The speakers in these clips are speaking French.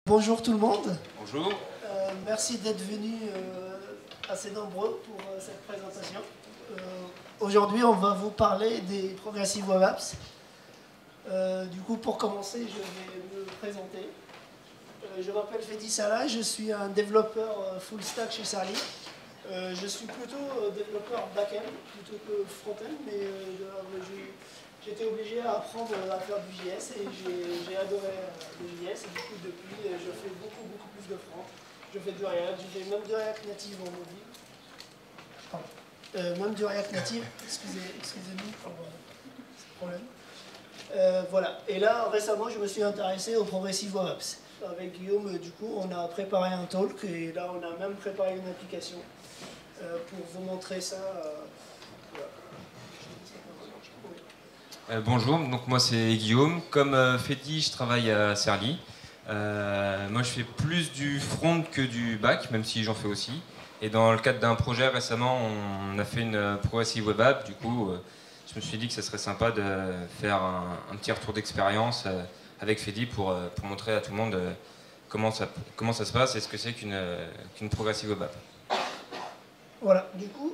Bonjour tout le monde. Bonjour. Merci d'être venus assez nombreux pour cette présentation. Aujourd'hui, on va vous parler des Progressive Web Apps. Du coup, pour commencer, je vais me présenter. Je m'appelle Fedi Salah, je suis un développeur full stack chez Sarli. Je suis plutôt développeur back-end plutôt que front-end, mais j'étais obligé à apprendre à faire du JS et j'ai adoré le JS. Et du coup, depuis, je fais beaucoup plus de front. Je fais du React, je fais même du React Native en mobile. Pardon. Même du React Native, excusez-nous pour ce problème. Voilà. Et là, récemment, je me suis intéressé aux Progressive Web Apps. Avec Guillaume, du coup, on a préparé un talk et là, on a même préparé une application pour vous montrer ça. Bonjour, donc moi c'est Guillaume. Comme Fedi, je travaille à Sarli. Moi je fais plus du front que du back, même si j'en fais aussi. Et dans le cadre d'un projet récemment, on a fait une Progressive Web App. Du coup, je me suis dit que ça serait sympa de faire un petit retour d'expérience avec Fedi pour montrer à tout le monde comment ça se passe et ce que c'est qu'une Progressive Web App. Voilà, du coup,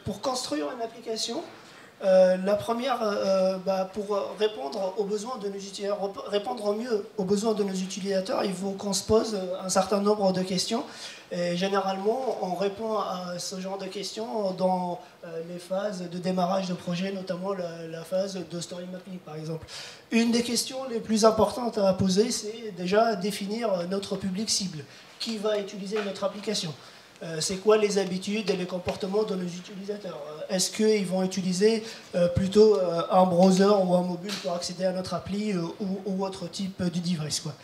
pour construire une application, la première, pour répondre aux besoins de nos utilisateurs, répondre au mieux aux besoins de nos utilisateurs, il faut qu'on se pose un certain nombre de questions. Et généralement, on répond à ce genre de questions dans les phases de démarrage de projet, notamment la phase de story mapping, par exemple. Une des questions les plus importantes à poser, c'est déjà définir notre public cible. Qui va utiliser notre application ? C'est quoi les habitudes et les comportements de nos utilisateurs? Est-ce qu'ils vont utiliser plutôt un browser ou un mobile pour accéder à notre appli ou autre type de device, quoi.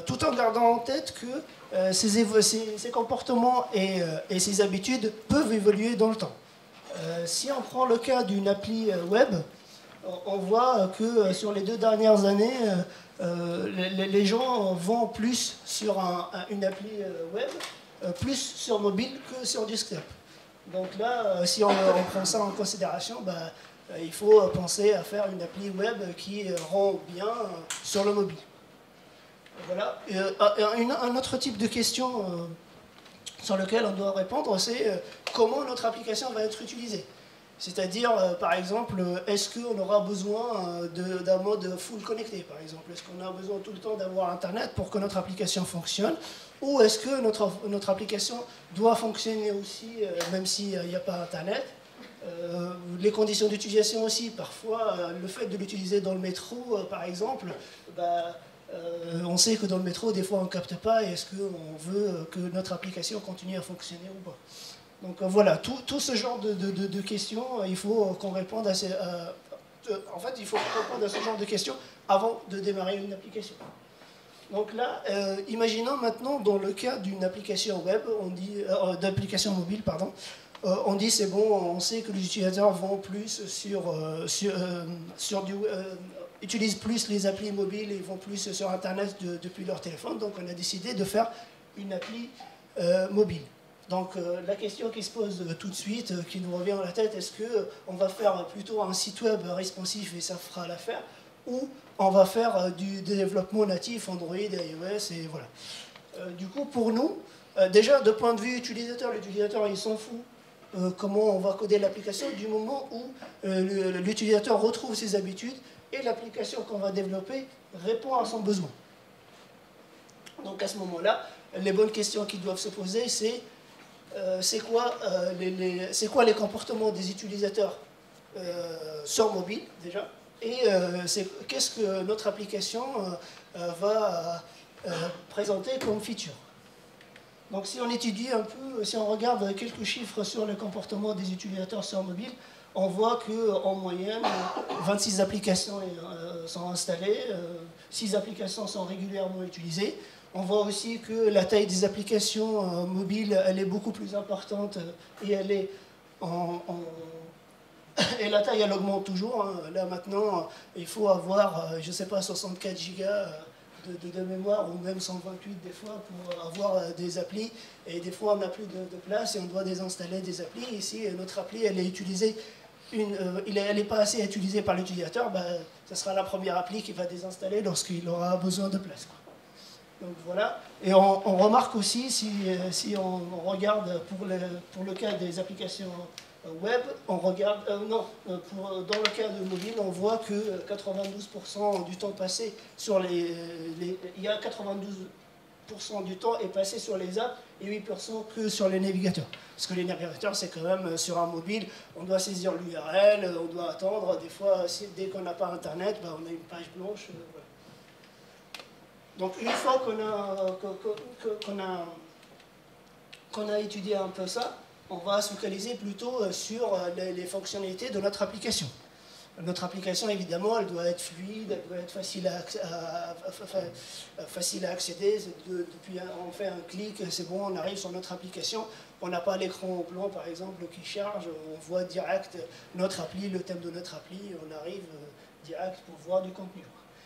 Tout en gardant en tête que ces comportements et ces habitudes peuvent évoluer dans le temps. Si on prend le cas d'une appli web, on voit que sur les 2 dernières années, les gens vont plus sur une appli web, plus sur mobile que sur desktop. Donc là, si on prend ça en considération, il faut penser à faire une appli web qui rend bien sur le mobile. Voilà. Un autre type de question sur lequel on doit répondre, c'est comment notre application va être utilisée. C'est-à-dire, par exemple, est-ce qu'on aura besoin d'un mode full connecté, par exemple? Est-ce qu'on a besoin tout le temps d'avoir Internet pour que notre application fonctionne? Ou est-ce que notre application doit fonctionner aussi, même s'il n'y a pas Internet? Les conditions d'utilisation aussi, parfois, le fait de l'utiliser dans le métro, par exemple, on sait que dans le métro, des fois, on ne capte pas, et est-ce qu'on veut que notre application continue à fonctionner ou pas? Donc voilà, tout ce genre de questions, il faut qu'on réponde à ces... en fait, il faut répondre à ce genre de questions avant de démarrer une application. Donc là, imaginons maintenant dans le cas d'une application web, d'application mobile, pardon, on dit c'est bon, on sait que les utilisateurs vont plus utilisent plus les applis mobiles et vont plus sur Internet depuis leur téléphone. Donc on a décidé de faire une appli mobile. Donc la question qui se pose tout de suite, qui nous revient à la tête, est-ce qu'on va faire plutôt un site web responsif et ça fera l'affaire, ou on va faire du développement natif Android, iOS, et voilà. Du coup, pour nous, déjà de point de vue utilisateur, l'utilisateur il s'en fout comment on va coder l'application du moment où l'utilisateur retrouve ses habitudes et l'application qu'on va développer répond à son besoin. Donc à ce moment-là, les bonnes questions qui doivent se poser, c'est quoi les comportements des utilisateurs sur mobile déjà, et qu'est-ce que notre application va présenter comme feature. Donc si on étudie un peu, si on regarde quelques chiffres sur le comportement des utilisateurs sur mobile, on voit qu'en moyenne, 26 applications sont installées, 6 applications sont régulièrement utilisées. On voit aussi que la taille des applications mobiles, elle est beaucoup plus importante et et la taille, elle augmente toujours. Là, maintenant, il faut avoir, je ne sais pas, 64 gigas de mémoire, ou même 128 des fois, pour avoir des applis. Et des fois, on n'a plus de place et on doit désinstaller des applis. Ici, notre appli, elle est utilisée, elle n'est pas assez utilisée par l'utilisateur. Ce sera la première appli qui va désinstaller lorsqu'il aura besoin de place, quoi. Donc voilà. Et on remarque aussi, si on regarde pour le cas des applications web, on regarde, dans le cas de mobile, on voit que 92% du temps passé sur il y a 92% du temps est passé sur les apps et 8% que sur les navigateurs. Parce que les navigateurs, c'est quand même sur un mobile, on doit saisir l'URL, on doit attendre. Des fois, dès qu'on n'a pas Internet, on a une page blanche. Voilà. Donc une fois qu'on a étudié un peu ça, on va se focaliser plutôt sur les fonctionnalités de notre application. Notre application, évidemment, elle doit être fluide, elle doit être facile à accéder. Depuis, on fait un clic, c'est bon, on arrive sur notre application. On n'a pas l'écran blanc, par exemple, qui charge. On voit direct notre appli, le thème de notre appli. On arrive direct pour voir du contenu.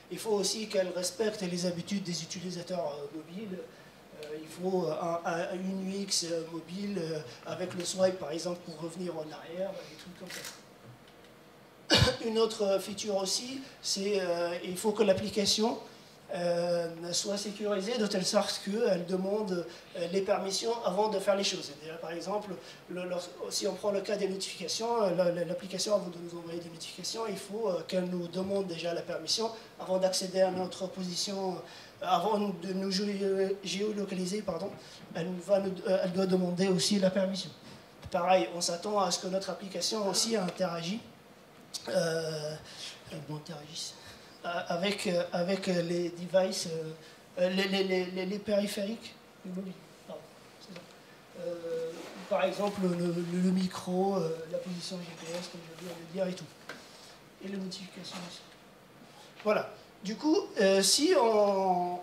Il faut aussi qu'elle respecte les habitudes des utilisateurs mobiles. Il faut une UX mobile avec le swipe, par exemple, pour revenir en arrière, des trucs comme ça. Une autre feature aussi, c'est il faut que l'application soit sécurisée de telle sorte qu'elle demande les permissions avant de faire les choses. Par exemple, si on prend le cas des notifications, l'application, avant de nous envoyer des notifications, il faut qu'elle nous demande déjà la permission avant d'accéder à notre position, avant de nous géolocaliser, pardon, elle doit demander aussi la permission. Pareil, on s'attend à ce que notre application aussi interagisse avec les devices, les périphériques du mobile. Par exemple, le micro, la position GPS, comme je viens de le dire, et tout. Et les notifications aussi. Voilà. Du coup, si on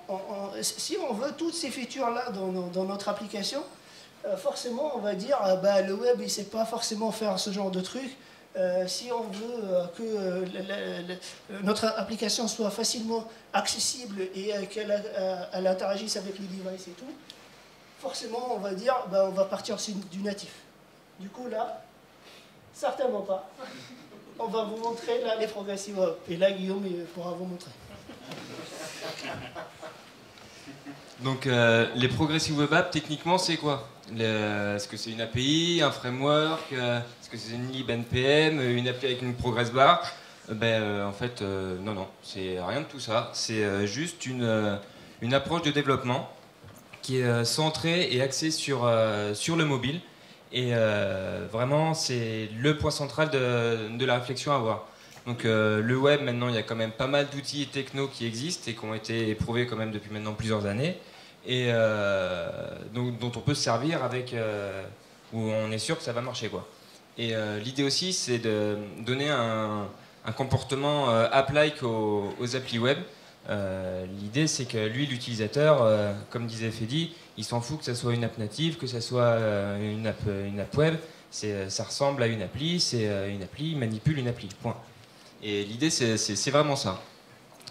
veut toutes ces features-là dans notre application, forcément, on va dire le web, il ne sait pas forcément faire ce genre de truc. Si on veut que notre application soit facilement accessible et qu'elle interagisse avec les devices et tout, forcément, on va dire, on va partir du natif. Du coup, là, certainement pas. On va vous montrer là, les progressive web. Et là, Guillaume pourra vous montrer. Donc, les progressive web apps, techniquement, c'est quoi? Est-ce que c'est une API, un framework? Est-ce que c'est une lib NPM, une appli avec une progress bar? En fait, non, c'est rien de tout ça. C'est juste une approche de développement qui est centrée et axée sur le mobile. Et vraiment, c'est le point central de la réflexion à avoir. Donc le web, maintenant, il y a quand même pas mal d'outils et techno qui existent et qui ont été éprouvés quand même depuis maintenant plusieurs années. Et dont on peut se servir avec, où on est sûr que ça va marcher, quoi. Et l'idée aussi, c'est de donner un comportement app-like aux applis web. L'idée, c'est que lui, l'utilisateur, comme disait Fedi, il s'en fout que ça soit une app native, que ça soit une app web. Ça ressemble à une appli, c'est une appli, il manipule une appli, point. Et l'idée, c'est vraiment ça.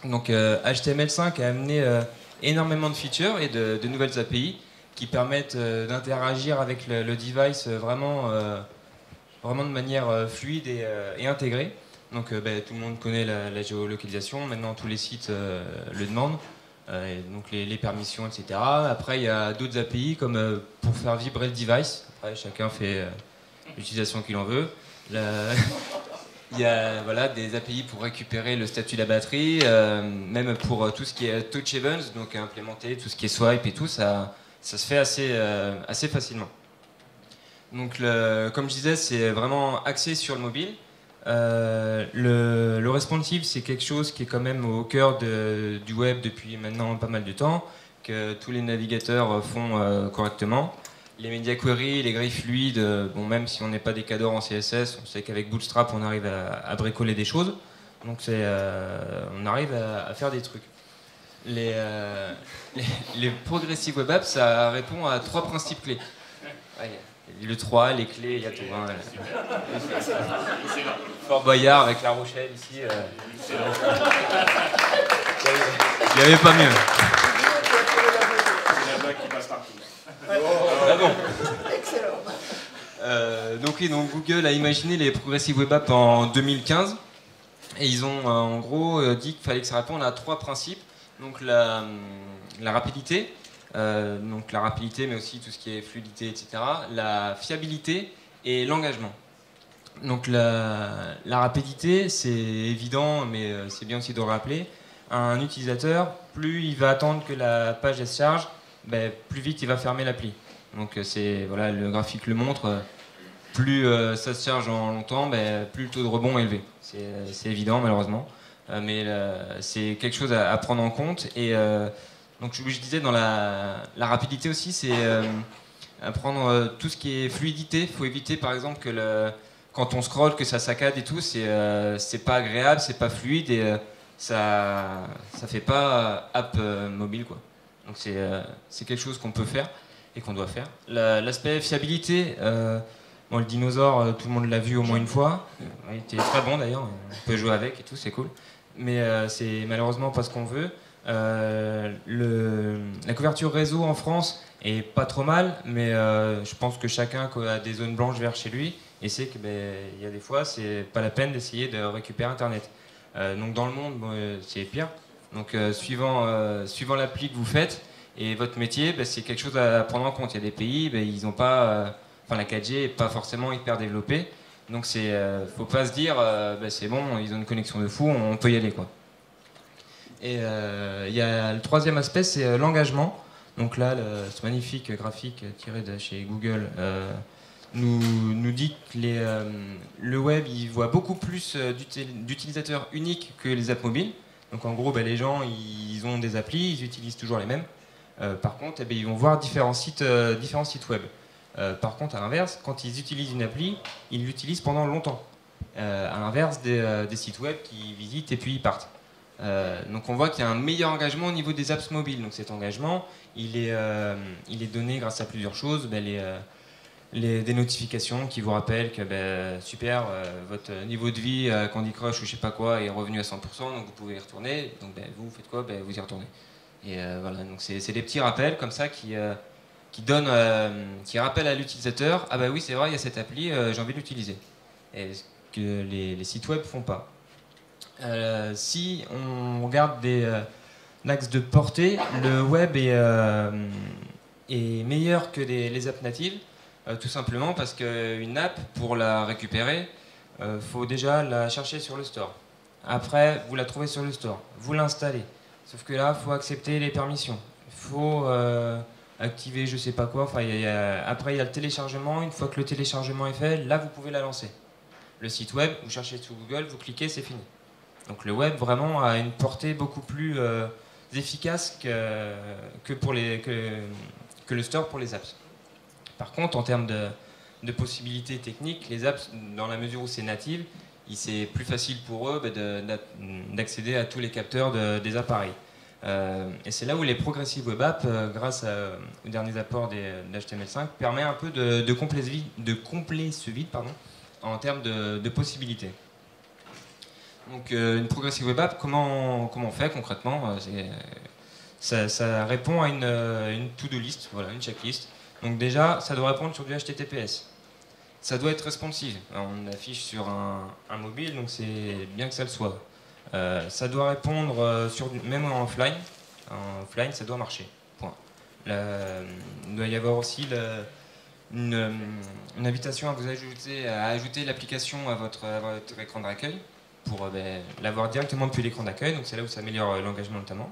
Donc HTML5 a amené énormément de features et de nouvelles API qui permettent d'interagir avec le device vraiment de manière fluide et intégrée. Donc tout le monde connaît la géolocalisation, maintenant tous les sites le demandent, et donc les permissions, etc. Après il y a d'autres API comme pour faire vibrer le device, après chacun fait l'utilisation qu'il en veut. Il y a des API pour récupérer le statut de la batterie, même pour tout ce qui est touch events, donc implémenter tout ce qui est swipe et tout, ça se fait assez facilement. Donc comme je disais, c'est vraiment axé sur le mobile. Le responsive, c'est quelque chose qui est quand même au cœur du web depuis maintenant pas mal de temps, que tous les navigateurs font correctement. Les media queries, les grilles fluides, même si on n'est pas des cadors en CSS, on sait qu'avec Bootstrap on arrive à bricoler des choses. Donc on arrive à faire des trucs. Les progressive web apps, ça répond à 3 principes clés. Le 3, les clés, il y a tout. Hein. Fort Boyard avec La Rochelle ici. Il n'y avait pas mieux. Ah bon. Donc Google a imaginé les progressive web apps en 2015 et ils ont en gros dit qu'il fallait que ça réponde à 3 principes. Donc la rapidité, mais aussi tout ce qui est fluidité, etc. La fiabilité et l'engagement. Donc la rapidité, c'est évident, mais c'est bien aussi de le rappeler. Un utilisateur, plus il va attendre que la page elle se charge, ben, plus vite il va fermer l'appli. Donc voilà, le graphique le montre. Plus ça se charge en longtemps, ben, plus le taux de rebond est élevé. C'est évident malheureusement, mais c'est quelque chose à prendre en compte. Et donc je disais dans la rapidité aussi, c'est apprendre tout ce qui est fluidité. Il faut éviter par exemple que quand on scrolle, que ça saccade et tout, c'est pas agréable, c'est pas fluide et ça fait pas app mobile quoi. Donc c'est quelque chose qu'on peut faire et qu'on doit faire. L'aspect fiabilité, bon, le dinosaure, tout le monde l'a vu au moins une fois. Il était très bon d'ailleurs, on peut jouer avec et tout, c'est cool. Mais c'est malheureusement pas ce qu'on veut. La couverture réseau en France est pas trop mal, mais je pense que chacun a des zones blanches vertes chez lui et sait que y a des fois c'est pas la peine d'essayer de récupérer internet. Donc dans le monde c'est pire. Donc suivant l'appli que vous faites et votre métier, c'est quelque chose à prendre en compte. Il y a des pays, ils n'ont pas, la 4G n'est pas forcément hyper développée. Donc faut pas se dire c'est bon, ils ont une connexion de fou, on peut y aller quoi. Et il y a le troisième aspect, c'est l'engagement. Donc là, ce magnifique graphique tiré de chez Google nous dit que le web il voit beaucoup plus d'utilisateurs uniques que les apps mobiles. Donc en gros, les gens ils ont des applis, ils utilisent toujours les mêmes. Par contre, ils vont voir différents sites web. Par contre, à l'inverse, quand ils utilisent une appli, ils l'utilisent pendant longtemps. À l'inverse des sites web qui visitent et puis ils partent. Donc on voit qu'il y a un meilleur engagement au niveau des apps mobiles. Donc cet engagement, il est donné grâce à plusieurs choses. Des notifications qui vous rappellent que super, votre niveau de vie Candy Crush ou je sais pas quoi est revenu à 100%, donc vous pouvez y retourner. Donc vous faites quoi? Vous y retournez. Et voilà, donc c'est des petits rappels comme ça qui rappellent à l'utilisateur, ah oui c'est vrai, il y a cette appli, j'ai envie de l'utiliser. Et ce que les sites web font pas. Si on regarde l'axe de portée, le web est meilleur que les apps natives, tout simplement parce qu'une app, pour la récupérer, faut déjà la chercher sur le store. Après, vous la trouvez sur le store, vous l'installez. Sauf que là, il faut accepter les permissions. Il faut activer je sais pas quoi. Enfin, après, il y a le téléchargement. Une fois que le téléchargement est fait, là, vous pouvez la lancer. Le site web, vous cherchez sur Google, vous cliquez, c'est fini. Donc le web vraiment a une portée beaucoup plus efficace que le store pour les apps. Par contre, en termes de possibilités techniques, les apps, dans la mesure où c'est native, c'est plus facile pour eux d'accéder à tous les capteurs des appareils. Et c'est là où les Progressive Web Apps, grâce aux derniers apports d'HTML5, permet un peu de combler ce vide en termes de possibilités. Donc une Progressive Web App, comment on fait concrètement? Ça répond à une to-do list, voilà, une checklist. Donc déjà, ça doit répondre sur du HTTPS. Ça doit être responsive. On affiche sur un mobile, donc c'est bien que ça le soit. Ça doit répondre même en offline. En offline, ça doit marcher. Point. Il doit y avoir aussi une invitation à ajouter l'application à votre écran d'accueil pour l'avoir directement depuis l'écran d'accueil. Donc c'est là où ça améliore l'engagement notamment.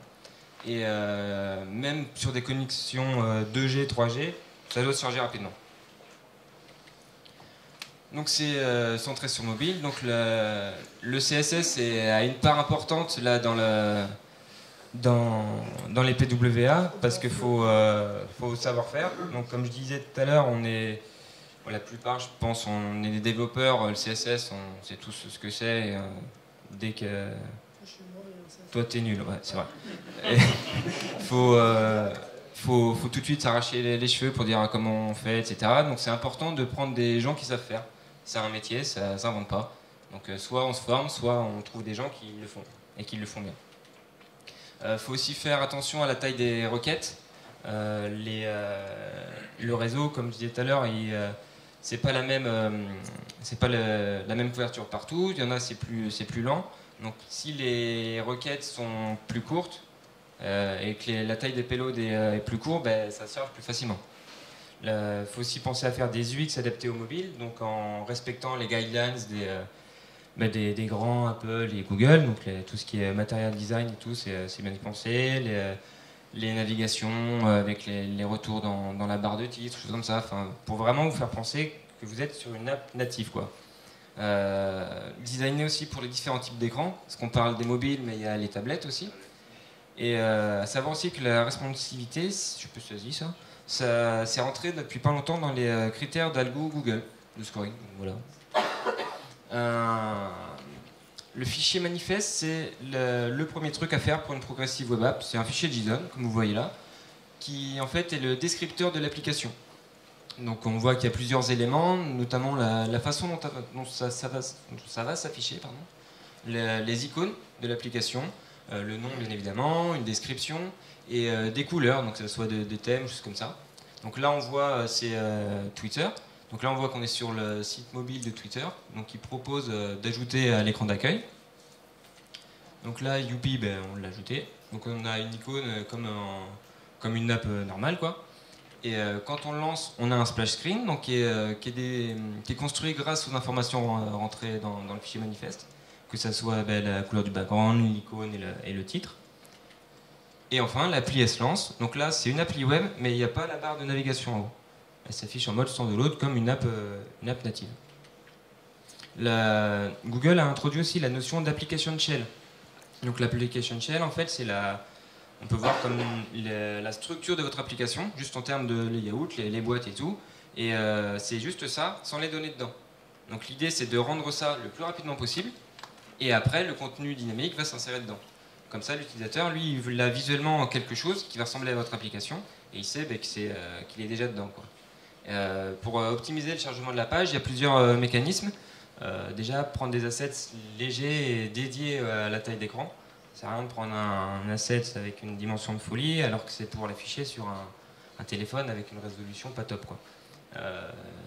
Et même sur des connexions 2G, 3G, ça doit se charger rapidement. Donc c'est centré sur mobile. Donc le CSS a une part importante là dans les PWA parce qu'il faut savoir faire. Donc comme je disais tout à l'heure, la plupart, je pense, on est des développeurs. Le CSS, on sait tous ce que c'est. Dès que toi t'es nul, ouais, c'est vrai. Il faut tout de suite s'arracher les cheveux pour dire comment on fait, etc. Donc c'est important de prendre des gens qui savent faire. C'est un métier, ça ne s'invente pas. Donc soit on se forme, soit on trouve des gens qui le font, et qui le font bien. Il faut aussi faire attention à la taille des requêtes. Le réseau, comme je disais tout à l'heure, c'est pas la même couverture partout. Il y en a, c'est plus lent. Donc si les requêtes sont plus courtes, et que la taille des payloads est plus courte, ben, ça se charge plus facilement. Il faut aussi penser à faire des UX adaptés aux mobiles, donc en respectant les guidelines des grands Apple et Google, donc tout ce qui est material design et tout, c'est bien pensé. Les navigations avec les retours dans la barre de titre, choses comme ça, pour vraiment vous faire penser que vous êtes sur une app native, quoi. Designer aussi pour les différents types d'écrans, parce qu'on parle des mobiles, mais il y a les tablettes aussi. Et à savoir aussi que la responsivité, je peux choisir ça c'est rentré depuis pas longtemps dans les critères d'algo Google, de scoring. Donc, voilà. Le fichier manifeste, c'est le premier truc à faire pour une progressive web app. C'est un fichier JSON, comme vous voyez là, qui en fait est le descripteur de l'application. Donc on voit qu'il y a plusieurs éléments, notamment la façon dont ça va s'afficher, les icônes de l'application, le nom bien évidemment, une description et des couleurs, donc que ce soit des thèmes, choses comme ça. Donc là on voit c'est Twitter. Donc là on voit qu'on est sur le site mobile de Twitter, donc qui propose d'ajouter à l'écran d'accueil. Donc là Youpi, ben, on l'a ajouté. Donc on a une icône comme une app normale, quoi. Et quand on le lance, on a un splash screen donc qui est construit grâce aux informations rentrées dans le fichier manifeste, que ce soit la couleur du background, l'icône et le titre. Et enfin, l'appli elle se lance. Donc là, c'est une appli web, mais il n'y a pas la barre de navigation en haut. Elle s'affiche en mode standalone comme une app native. Google a introduit aussi la notion d'application shell. Donc l'application shell, en fait, on peut voir comme la structure de votre application, juste en termes de layout, les boîtes et tout. Et c'est juste ça, sans les données dedans. Donc l'idée, c'est de rendre ça le plus rapidement possible. Et après, le contenu dynamique va s'insérer dedans. Comme ça, l'utilisateur, lui, il a visuellement quelque chose qui va ressembler à votre application. Et il sait qu'il est déjà dedans, quoi. Pour optimiser le chargement de la page, il y a plusieurs mécanismes. Déjà, prendre des assets légers et dédiés à la taille d'écran. Ça sert à rien de prendre un asset avec une dimension de folie alors que c'est pour l'afficher sur un téléphone avec une résolution pas top, quoi.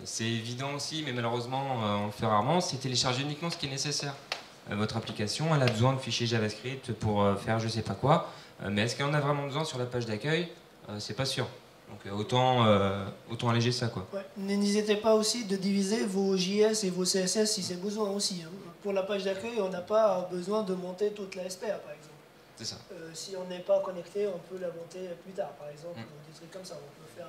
C'est évident aussi, mais malheureusement on le fait rarement, c'est télécharger uniquement ce qui est nécessaire. Votre application, elle a besoin de fichiers JavaScript pour faire je sais pas quoi, mais est-ce qu'elle en a vraiment besoin sur la page d'accueil? C'est pas sûr. Donc autant alléger ça, quoi. Ouais. N'hésitez pas aussi de diviser vos JS et vos CSS si c'est besoin aussi, hein. Pour la page d'accueil, on n'a pas besoin de monter toute la SPA, par exemple. C'est ça. Si on n'est pas connecté, on peut la monter plus tard, par exemple, ou des trucs comme ça. On peut faire.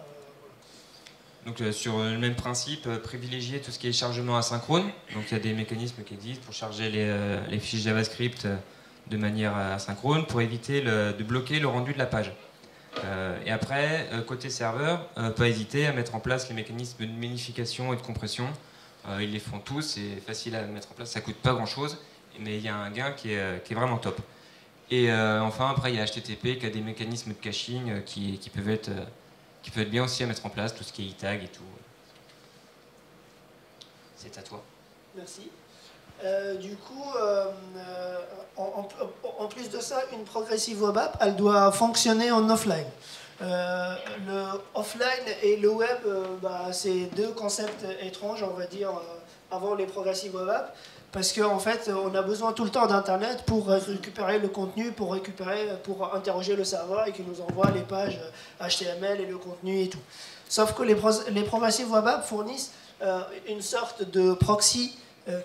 Voilà. Donc sur le même principe, privilégier tout ce qui est chargement asynchrone. Donc il y a des mécanismes qui existent pour charger les fichiers JavaScript de manière asynchrone pour éviter de bloquer le rendu de la page. Et après, côté serveur, pas hésiter à mettre en place les mécanismes de minification et de compression. Ils les font tous, c'est facile à mettre en place, ça coûte pas grand chose, mais il y a un gain qui est vraiment top. Et enfin, après, il y a HTTP qui a des mécanismes de caching qui peuvent être bien aussi à mettre en place, tout ce qui est e-tag et tout. C'est à toi. Merci. Du coup, en plus de ça, une progressive web app, elle doit fonctionner en offline. Le offline et le web, c'est deux concepts étranges, on va dire, avant les progressive web apps, parce qu'en fait, on a besoin tout le temps d'Internet pour récupérer le contenu, pour interroger le serveur et qui nous envoie les pages HTML et le contenu et tout. Sauf que les progressive web apps fournissent une sorte de proxy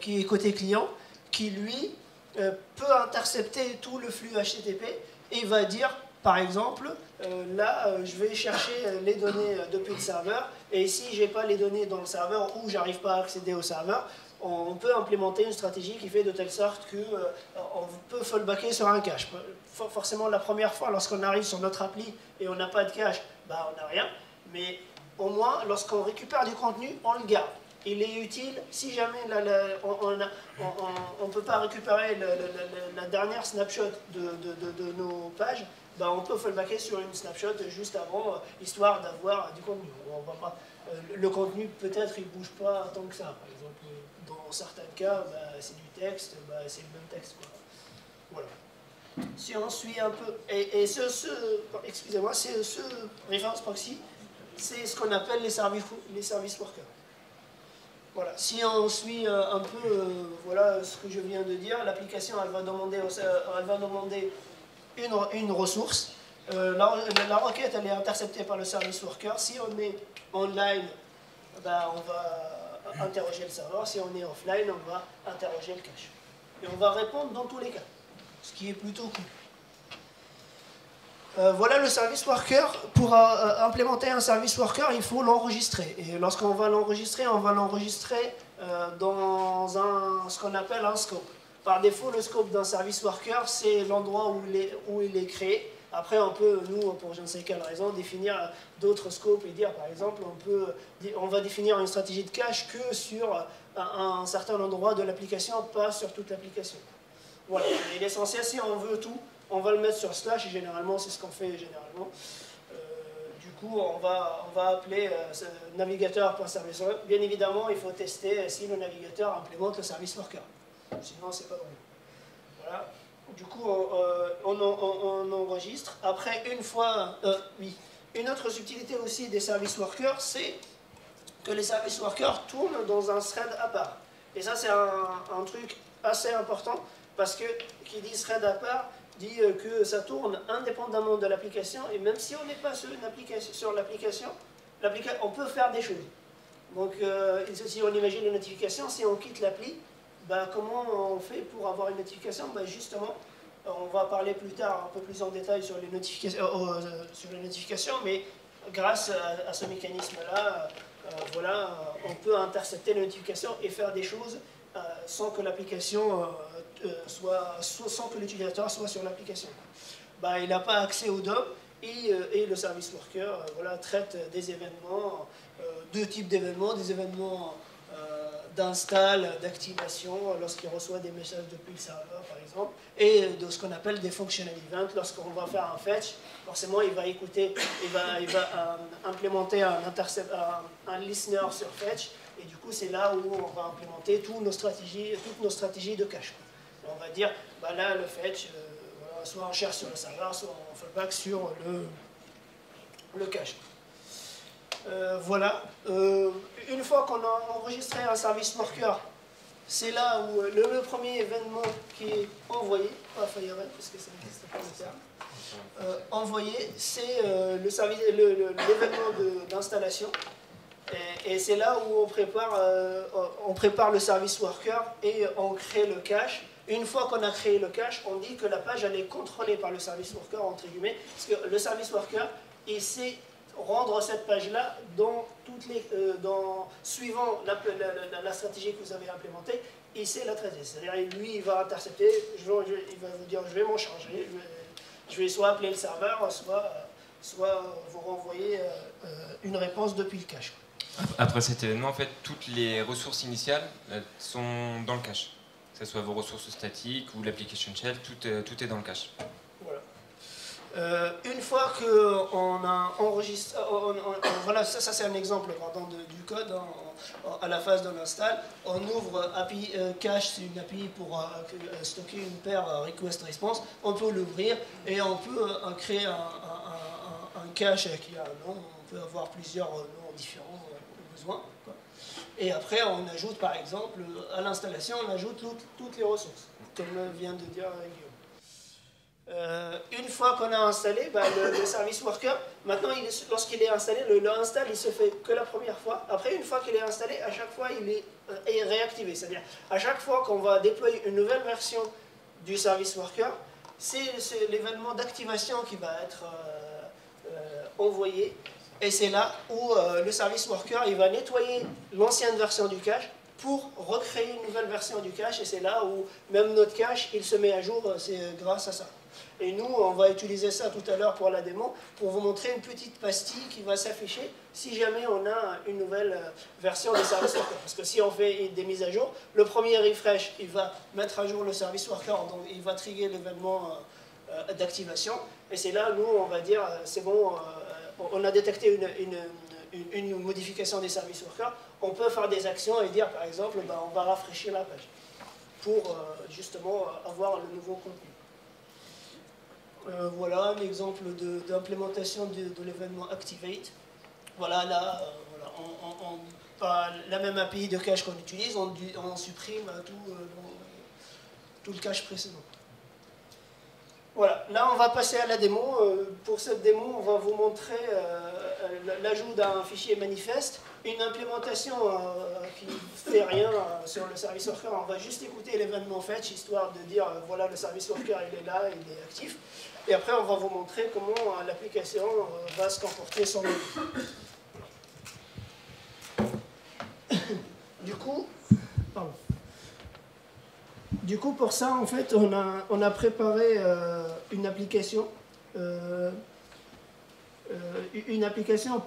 qui est côté client, qui lui peut intercepter tout le flux HTTP et va dire, par exemple, je vais chercher les données depuis le serveur, et si j'ai pas les données dans le serveur ou j'arrive pas à accéder au serveur, on peut implémenter une stratégie qui fait de telle sorte qu'on peut fallbacker sur un cache. Forcément, la première fois, lorsqu'on arrive sur notre appli et on n'a pas de cache, on n'a rien, mais au moins, lorsqu'on récupère du contenu, on le garde. Il est utile si jamais on ne peut pas récupérer la dernière snapshot de nos pages, on peut fallbacker sur une snapshot juste avant, histoire d'avoir du contenu. On va pas, le contenu, peut-être, il ne bouge pas tant que ça. Par exemple, dans certains cas, c'est du texte, c'est le même texte, quoi. Voilà. Si on suit un peu... excusez-moi, ce reference proxy, c'est ce qu'on appelle les service workers. Voilà. Si on suit un peu voilà, ce que je viens de dire, l'application elle va demander une ressource la requête elle est interceptée par le service worker. Si on est online, ben, on va interroger le serveur. Si on est offline, on va interroger le cache. Et on va répondre dans tous les cas, ce qui est plutôt cool. Voilà le service worker. Pour implémenter un service worker, il faut l'enregistrer. Et lorsqu'on va l'enregistrer, on va l'enregistrer dans ce qu'on appelle un scope. Par défaut, le scope d'un service worker, c'est l'endroit où il est créé. Après, on peut, nous, pour je ne sais quelle raison, définir d'autres scopes et dire, par exemple, on va définir une stratégie de cache que sur un certain endroit de l'application, pas sur toute l'application. Voilà. Et l'essentiel, si on veut tout, on va le mettre sur slash, et généralement, c'est ce qu'on fait généralement. Du coup, on va appeler navigateur.service worker. Bien évidemment, il faut tester si le navigateur implémente le service worker. Sinon, c'est pas drôle. Voilà. Du coup, on enregistre. Après, une fois... oui. Une autre subtilité aussi des service workers, c'est que les service workers tournent dans un thread à part. Et ça, c'est un truc assez important, parce que qui dit thread à part, dit que ça tourne indépendamment de l'application, et même si on n'est pas sur l'application, on peut faire des choses. Donc, si on imagine une notification, si on quitte l'appli, bah, comment on fait pour avoir une notification? Bah, justement, on va parler plus tard un peu plus en détail sur les notifications, mais grâce à ce mécanisme-là, voilà, on peut intercepter les notifications et faire des choses sans que l'application sans que l'utilisateur soit sur l'application. Bah, il n'a pas accès au DOM et le service worker voilà, traite des événements, deux types d'événements, des événements d'install, d'activation, lorsqu'il reçoit des messages depuis le serveur par exemple, et de ce qu'on appelle des functional events. Lorsqu'on va faire un fetch, forcément il va écouter, il va implémenter un listener sur fetch, et du coup c'est là où on va implémenter toutes nos stratégies de cache. On va dire, bah là le fetch, voilà, soit on cherche sur le serveur, soit on fallback sur le cache. Voilà. Une fois qu'on a enregistré un service worker, c'est là où le premier événement qui est envoyé, pas FireEye parce que ça n'existe pas le terme, envoyé, c'est l'événement d'installation. Et c'est là où on prépare le service worker et on crée le cache. Une fois qu'on a créé le cache, on dit que la page elle est contrôlée par le service worker, entre guillemets, parce que le service worker, il sait rendre cette page-là suivant la stratégie que vous avez implémentée, il sait la traiter. C'est-à-dire, lui, il va intercepter, il va vous dire, je vais m'en charger, je vais soit appeler le serveur, soit vous renvoyer une réponse depuis le cache. Après cet événement, en fait, toutes les ressources initiales sont dans le cache. Que ce soit vos ressources statiques ou l'application shell, tout est dans le cache. Voilà. Une fois qu'on a enregistré, voilà, ça c'est un exemple du code, à la phase de l'install, on ouvre API cache, c'est une API pour stocker une paire request-response, on peut l'ouvrir et on peut créer un cache qui a un nom, on peut avoir plusieurs noms différents au besoin. Quoi. Et après on ajoute par exemple, à l'installation, on ajoute toutes les ressources, comme vient de dire Guillaume. Une fois qu'on a installé bah, le service worker, maintenant lorsqu'il est installé, le install il se fait que la première fois. Après, une fois qu'il est installé, à chaque fois il est réactivé. C'est-à-dire, à chaque fois qu'on va déployer une nouvelle version du service worker, c'est l'événement d'activation qui va être envoyé. Et c'est là où le service worker il va nettoyer l'ancienne version du cache pour recréer une nouvelle version du cache. Et c'est là où même notre cache il se met à jour, c'est grâce à ça. Et nous, on va utiliser ça tout à l'heure pour la démo, pour vous montrer une petite pastille qui va s'afficher si jamais on a une nouvelle version du service worker. Parce que si on fait des mises à jour, le premier refresh, il va mettre à jour le service worker, donc il va trigger l'événement d'activation. Et c'est là, nous, on va dire, c'est bon, on a détecté une modification des services workers, on peut faire des actions et dire, par exemple, ben, on va rafraîchir la page pour justement avoir le nouveau contenu. Voilà un exemple d'implémentation de l'événement Activate. Voilà, là, la même API de cache qu'on utilise, on supprime tout le cache précédent. Voilà, là on va passer à la démo. Pour cette démo, on va vous montrer l'ajout d'un fichier manifeste, une implémentation qui ne fait rien sur le service worker. On va juste écouter l'événement fetch, histoire de dire voilà, le service worker il est là, il est actif. Et après on va vous montrer comment l'application va se comporter sans nous. Du coup, pour ça, en fait, on a préparé une application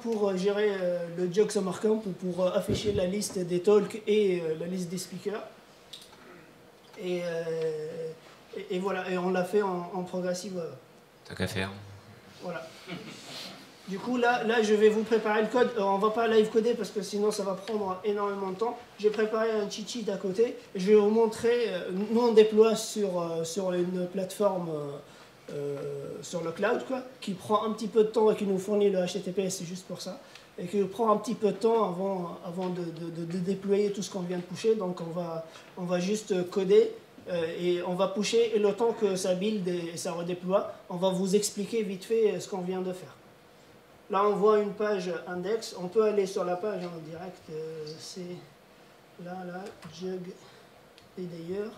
pour gérer le Jog Summer Camp, pour afficher la liste des talks et la liste des speakers. Et voilà, et on l'a fait en progressive. T'as qu'à faire. Voilà. Du coup, là, je vais vous préparer le code. On ne va pas live coder parce que sinon, ça va prendre énormément de temps. J'ai préparé un cheat sheet à côté. Je vais vous montrer. Nous, on déploie sur une plateforme sur le cloud, quoi, qui prend un petit peu de temps et qui nous fournit le HTTPS, c'est juste pour ça. Et qui prend un petit peu de temps avant de déployer tout ce qu'on vient de pusher. Donc, on va juste coder. Et on va pusher. Et le temps que ça build et ça redéploie, on va vous expliquer vite fait ce qu'on vient de faire. Là, on voit une page index. On peut aller sur la page en direct. C'est là, Jog. Et d'ailleurs,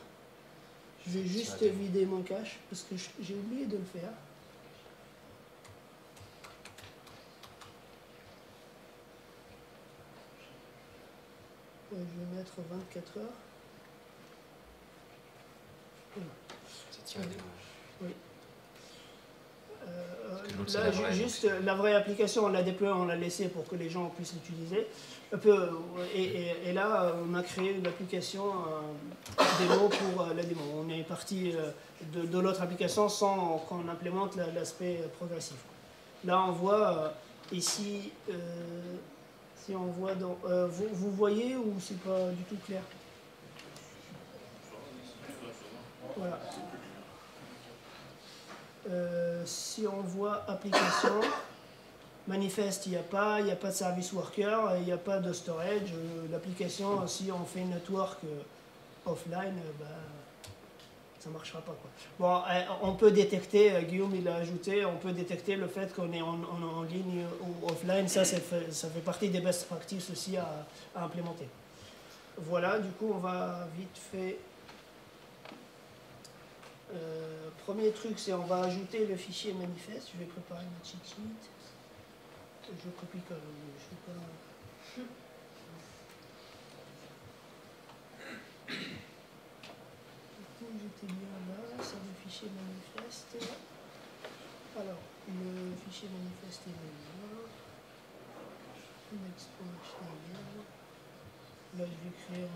je vais juste vider mon cache parce que j'ai oublié de le faire. Je vais mettre 24 heures. Oui. Là, juste la vraie application, on l'a déployée, on l'a laissée pour que les gens puissent l'utiliser. Et là, on a créé une application démo pour la démo. On est parti de l'autre application sans qu'on implémente l'aspect progressif. Là, on voit ici, si on voit dans... vous voyez ou c'est pas du tout clair? Voilà. Si on voit application, manifeste, il n'y a pas de service worker, il n'y a pas de storage. L'application, si on fait network offline, ça ne marchera pas, quoi. Bon, on peut détecter, Guillaume il a ajouté, on peut détecter le fait qu'on est en ligne ou offline. Ça fait partie des best practices aussi à implémenter. Voilà, du coup on va vite fait... premier truc, c'est on va ajouter le fichier manifeste. Je vais préparer mon cheat sheet. Je copie quand même. Je sais pas. Du coup, j'étais bien là. C'est le fichier manifeste. Alors, le fichier manifeste est là. Là, je vais créer un.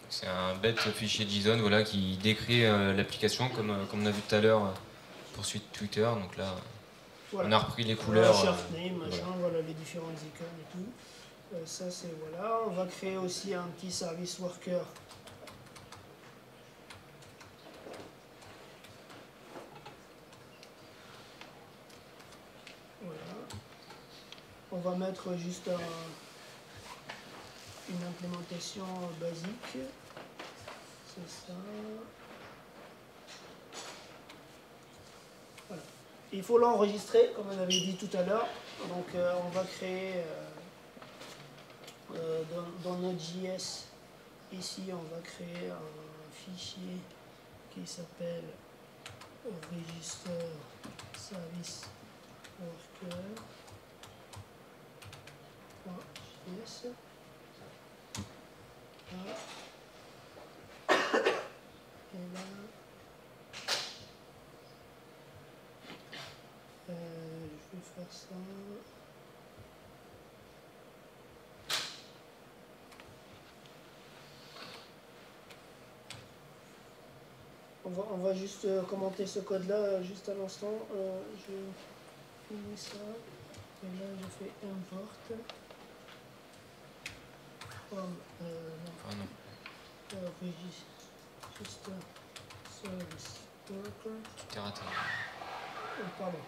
C'est un bête fichier JSON, voilà, qui décrit l'application comme on a vu tout à l'heure pour suite Twitter. Donc là, voilà. On a repris les couleurs. Short name, machin, voilà les différentes icônes et tout. Ça c'est voilà. On va créer aussi un petit service worker. Voilà. On va mettre juste une implémentation basique. C'est ça. Voilà. Il faut l'enregistrer, comme on avait dit tout à l'heure. Donc on va créer dans Node.js, ici on va créer un fichier qui s'appelle register service worker. .js. Et là, je vais faire ça. On va juste commenter ce code-là juste à l'instant. Je finis ça. Et là, je fais import. Register service worker. Tu t'es raté. Pardon.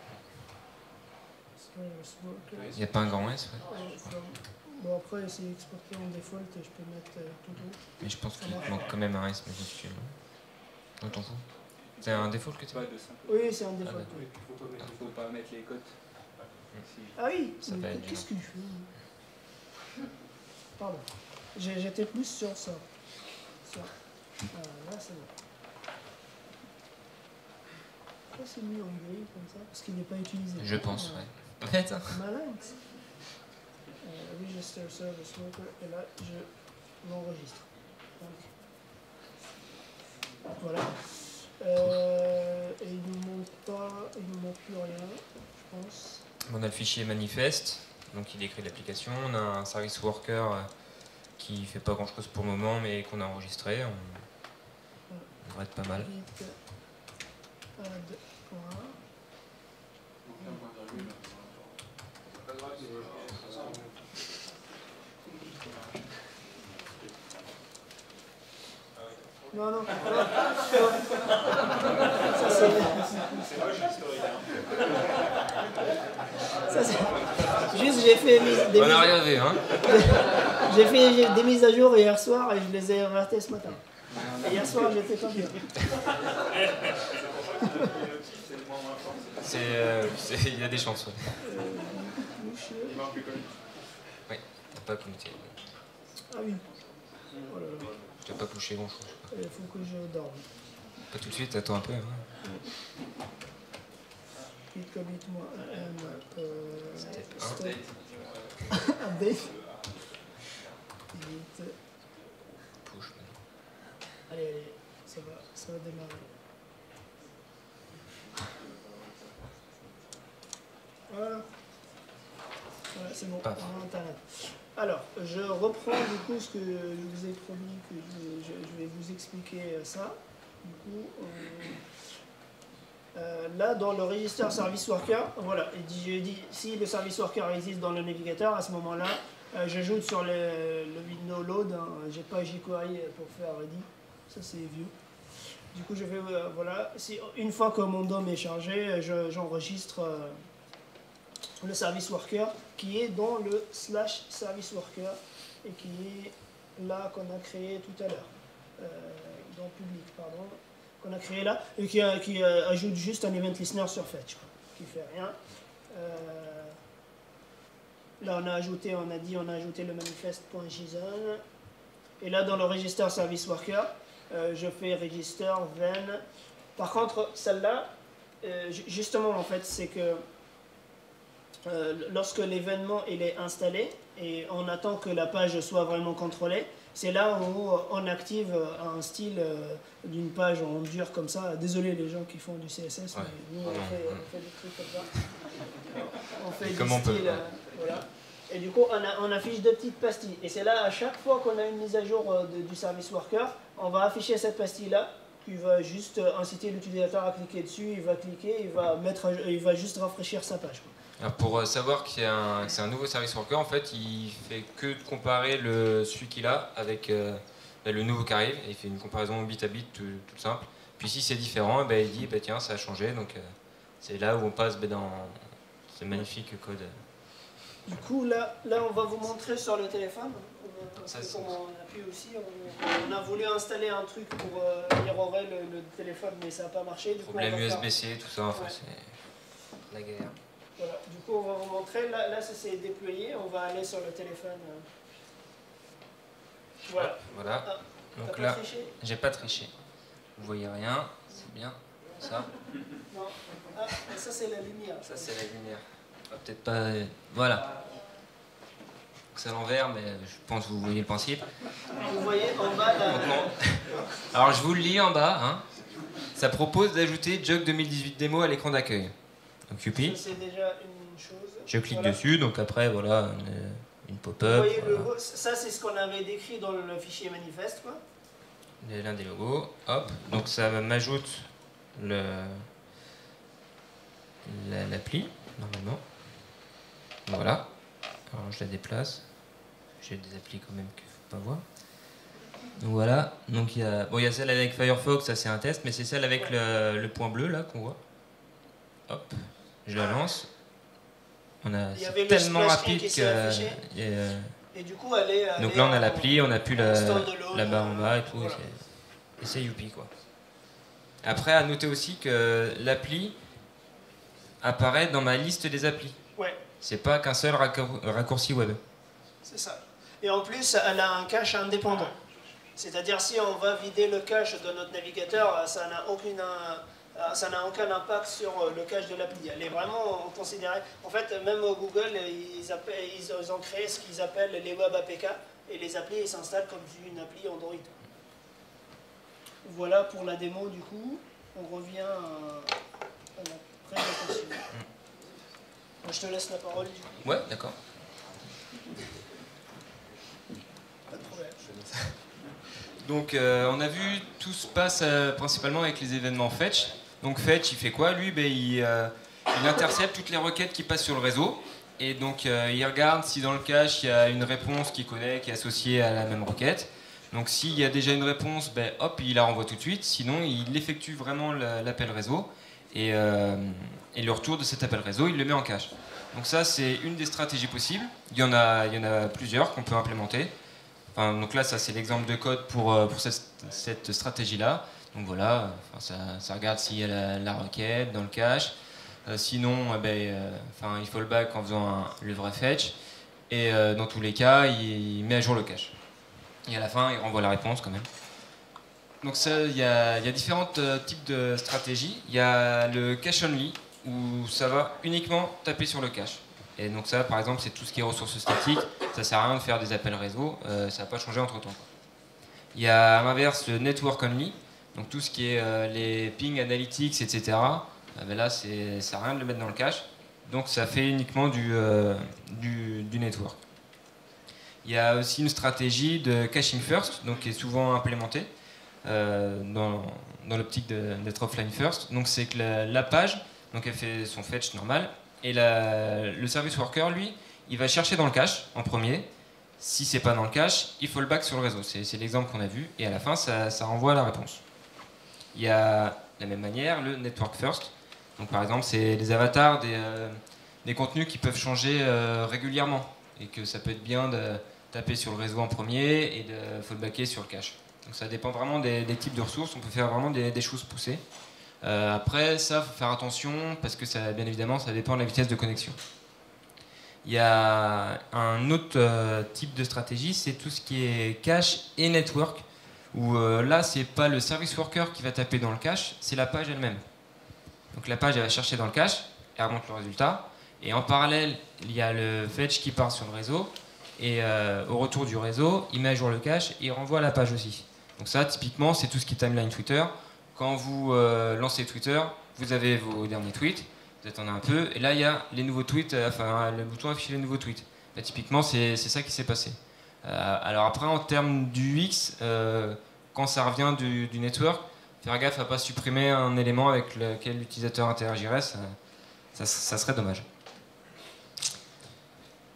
Service worker. Il n'y a pas un grand S, ouais. Bon, après, c'est exporté en default, je peux mettre tout haut. Mais je pense qu'il manque quand même un S majuscule. On t'en fout? C'est un default que tu Pas de simple. Oui, c'est un default. d'accord. Oui, il faut pas mettre les cotes. Si- Ah oui, Ça mais va être qu'est-ce que je fais? Pardon. J'étais plus sur ça. Sur... Ah, là, c'est bon. Pourquoi c'est mis en gris comme ça? Parce qu'il n'est pas utilisé. Je pense, Ah, ouais. En fait, hein. Malin. Register Service Worker. Et là, je l'enregistre. Donc, voilà. Et il ne manque pas, il ne manque plus rien, je pense. On a le fichier manifeste, donc il décrit l'application. On a un service worker qui fait pas grand chose pour le moment, mais qu'on a enregistré. On devrait être pas mal. Git add point. Non, non. Ça, c'est... Ça, c'est... Juste, j'ai fait des On n'a rien vu, hein. j'ai fait des mises à jour hier soir et je les ai invertées ce matin. Et hier soir, j'étais pas bien. Il y a des chances, ouais. Oui, t'as pas commuté. Ah oui. Oh là là. T'as pas couché grand chose. Il faut que je dorme. Pas tout de suite, attends un peu. Hein. Git commit moi Step step update. Git. Push. Allez, allez, ça va démarrer. Voilà. Voilà, c'est bon, on Paf. a Internet. Alors, je reprends du coup ce que je vous ai promis que je vais vous expliquer ça. Du coup, là, dans le register service worker, voilà, j'ai dit si le service worker existe dans le navigateur, à ce moment-là, j'ajoute sur le window load, hein, j'ai pas jQuery pour faire ready, ça c'est vieux. Du coup, je vais, voilà, une fois que mon DOM est chargé, j'enregistre le service worker qui est dans le slash service worker et qui est là qu'on a créé tout à l'heure, dans public, pardon, qu'on a créé là, et qui ajoute juste un event listener sur fetch, quoi, qui fait rien. Là on a ajouté le manifest.json, et là dans le register service worker, je fais register then. Par contre, celle-là, justement en fait, c'est que lorsque l'événement il est installé et on attend que la page soit vraiment contrôlée, c'est là où on active un style d'une page en dur comme ça. Désolé les gens qui font du CSS, Ouais. mais nous on fait des trucs comme ça. On fait Comme du on peut, style, ouais. voilà. Et du coup on affiche deux petites pastilles. Et c'est là à chaque fois qu'on a une mise à jour du service worker, on va afficher cette pastille là qui va juste inciter l'utilisateur à cliquer dessus, il va cliquer, il va juste rafraîchir sa page, quoi. Alors pour savoir que c'est un nouveau service worker, en fait, il fait que de comparer celui qu'il a avec le nouveau qui arrive. Et il fait une comparaison bit à bit tout simple. Puis si c'est différent, il dit tiens, ça a changé. Donc c'est là où on passe dans ce magnifique code. Du coup, là, on va vous montrer sur le téléphone. Ça, Comme on appuie aussi, on a voulu installer un truc pour mirrorer le téléphone, mais ça n'a pas marché. Du coup, Problème on va faire- USB-C, tout ça, enfin, Ouais. c'est la galère. Voilà. Du coup, on va vous montrer. Là ça s'est déployé. On va aller sur le téléphone. Voilà. Voilà. Ah, Donc t'as pas là, triché? j'ai pas triché. Vous voyez rien, c'est bien. Ça, Non. Ah, ça c'est la lumière. ça c'est la lumière. Peut-être pas. Voilà. C'est à l'envers, mais je pense que vous voyez le principe. Vous voyez en bas là. Alors je vous le lis en bas. Hein. Ça propose d'ajouter Jug 2018 démo à l'écran d'accueil. Donc Youpi. Ça c'est déjà une chose. Je clique Voilà. dessus, donc après voilà une Vous pop-up. voyez le Voilà. logo. Ça c'est ce qu'on avait décrit dans le fichier manifeste, quoi. L'un des logos. Hop. Donc ça m'ajoute l'appli normalement. Voilà. Alors je la déplace. J'ai des applis quand même qu'il ne faut pas voir. Donc voilà. Donc il y a celle avec Firefox, ça c'est un test, mais c'est celle avec le point bleu là qu'on voit. Hop. Je la lance. Il y C'est avait le tellement splash rapide qui s'est que. affiché. Et du coup, elle est. Donc là on a l'appli, on a plus standalone, la barre en bas et tout. voilà. Et c'est youpi quoi. Après, à noter aussi que l'appli apparaît dans ma liste des applis. Ouais, C'est pas qu'un seul raccourci web. c'est ça. Et en plus, elle a un cache indépendant. C'est-à-dire, si on va vider le cache de notre navigateur, ça n'a aucun impact sur le cache de l'appli. Elle est vraiment considérée. En fait, même Google, ils ont créé ce qu'ils appellent les web APK, et les applis s'installent comme une appli Android. Voilà pour la démo du coup. On revient à la présentation. Bon, je te laisse la parole du coup. Ouais, d'accord. Pas de problème. Donc on a vu, tout se passe principalement avec les événements Fetch. Donc Fetch, il fait quoi? Lui, il intercepte toutes les requêtes qui passent sur le réseau. Et donc il regarde si dans le cache, il y a une réponse qu'il connaît, qui est associée à la même requête. Donc s'il y a déjà une réponse, hop, il la renvoie tout de suite. Sinon, il effectue vraiment l'appel réseau. Et le retour de cet appel réseau, il le met en cache. Donc ça, c'est une des stratégies possibles. Il y en a plusieurs qu'on peut implémenter. Enfin, donc là, ça c'est l'exemple de code pour cette stratégie-là. Donc voilà, ça regarde s'il y a la requête dans le cache. Sinon, il faut le back en faisant le vrai fetch. Et dans tous les cas, il met à jour le cache. Et à la fin, il renvoie la réponse quand même. Donc ça, il y a différents types de stratégies. Il y a le cache only, où ça va uniquement taper sur le cache. Et donc ça, par exemple, c'est tout ce qui est ressources statiques. Ça sert à rien de faire des appels réseau, ça n'a pas changé entre temps. Il y a à l'inverse le network only, donc tout ce qui est les ping analytics, etc. Là, ça sert à rien de le mettre dans le cache, donc ça fait uniquement du network. Il y a aussi une stratégie de caching first, donc qui est souvent implémentée dans l'optique d'être offline first. Donc c'est que la page, donc elle fait son fetch normal, et le service worker, lui, il va chercher dans le cache en premier. Si c'est pas dans le cache, il faut le back sur le réseau. C'est l'exemple qu'on a vu. Et à la fin, ça renvoie la réponse. Il y a de la même manière le network first. Donc par exemple, c'est les avatars des contenus qui peuvent changer régulièrement. Et que ça peut être bien de taper sur le réseau en premier et de faut le backer sur le cache. Donc ça dépend vraiment des types de ressources. On peut faire vraiment des choses poussées. Après, ça, faut faire attention parce que ça, bien évidemment, ça dépend de la vitesse de connexion. Il y a un autre type de stratégie, c'est tout ce qui est cache et network, où là, c'est pas le service worker qui va taper dans le cache, c'est la page elle-même. Donc la page, elle va chercher dans le cache, elle remonte le résultat, et en parallèle, il y a le fetch qui part sur le réseau, et au retour du réseau, il met à jour le cache et il renvoie la page aussi. Donc ça, typiquement, c'est tout ce qui est timeline Twitter. Quand vous lancez Twitter, vous avez vos derniers tweets, vous attendez un peu, et là il y a les nouveaux tweets, le bouton afficher les nouveaux tweets. Là, typiquement, c'est ça qui s'est passé. Alors après, en termes du UX, quand ça revient du network, faire gaffe à ne pas supprimer un élément avec lequel l'utilisateur interagirait, ça serait dommage.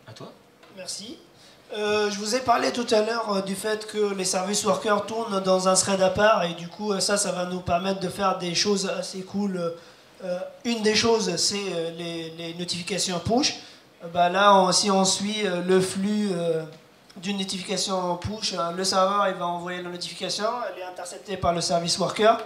À toi ? Merci. Je vous ai parlé tout à l'heure du fait que les service workers tournent dans un thread à part et du coup ça va nous permettre de faire des choses assez cool. Une des choses c'est les notifications push. Là si on suit le flux d'une notification push, le serveur il va envoyer la notification, elle est interceptée par le service worker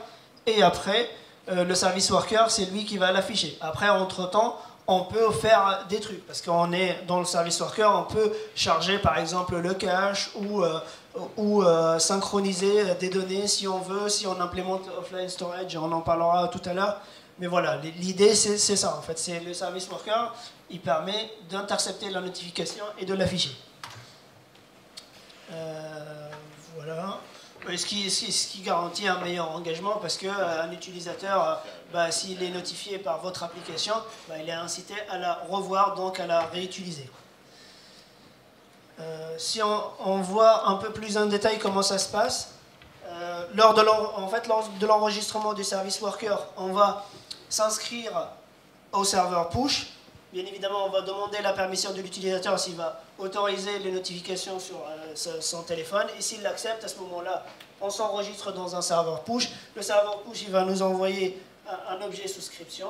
et après le service worker c'est lui qui va l'afficher. Après entre temps on peut faire des trucs, parce qu'on est dans le service worker, on peut charger par exemple le cache ou synchroniser des données si on veut, si on implémente offline storage, on en parlera tout à l'heure. Mais voilà, l'idée c'est ça en fait, c'est le service worker, il permet d'intercepter la notification et de l'afficher. Voilà. Ce qui garantit un meilleur engagement parce qu'un utilisateur, s'il est notifié par votre application, il est incité à la revoir, donc à la réutiliser. Si on voit un peu plus en détail comment ça se passe, lors de l'enregistrement du service worker, on va s'inscrire au serveur push. Bien évidemment, on va demander la permission de l'utilisateur s'il va autoriser les notifications sur son téléphone. Et s'il l'accepte, à ce moment-là, on s'enregistre dans un serveur push. Le serveur push, il va nous envoyer un objet souscription.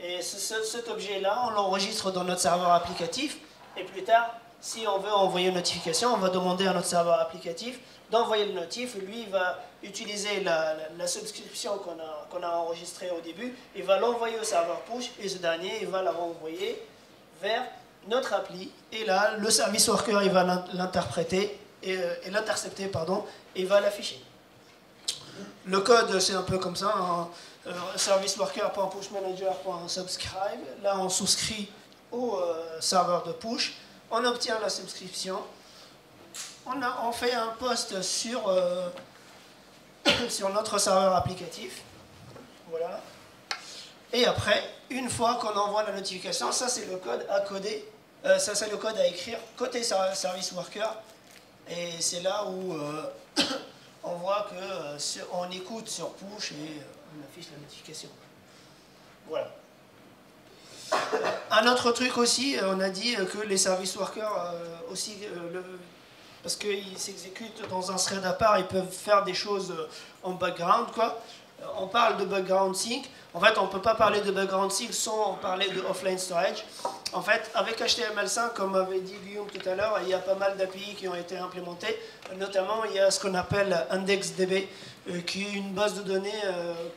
Et cet objet-là, on l'enregistre dans notre serveur applicatif. Et plus tard, si on veut envoyer une notification, on va demander à notre serveur applicatif d'envoyer le notif. Lui, il va utiliser la subscription qu'on a enregistrée au début, il va l'envoyer au serveur push, et ce dernier, il va la renvoyer vers notre appli. Et là, le service worker, il va l'interpréter, et l'intercepter, pardon, et il va l'afficher. Le code, c'est un peu comme ça, hein. Service worker.pushmanager.subscribe. Là, on souscrit au serveur de push, on obtient la subscription, on fait un post sur notre serveur applicatif. Voilà. Et après, une fois qu'on envoie la notification, ça c'est le code à coder, ça c'est le code à écrire côté service worker. Et c'est là où on voit qu'on écoute sur push et on affiche la notification. Voilà. Un autre truc aussi, on a dit que les service workers aussi, parce qu'ils s'exécutent dans un thread à part, ils peuvent faire des choses en background, quoi. On parle de background sync. En fait, on ne peut pas parler de background sync sans parler de offline storage. En fait, avec HTML5, comme avait dit Guillaume tout à l'heure, il y a pas mal d'API qui ont été implémentées. Notamment, il y a ce qu'on appelle IndexedDB, qui est une base de données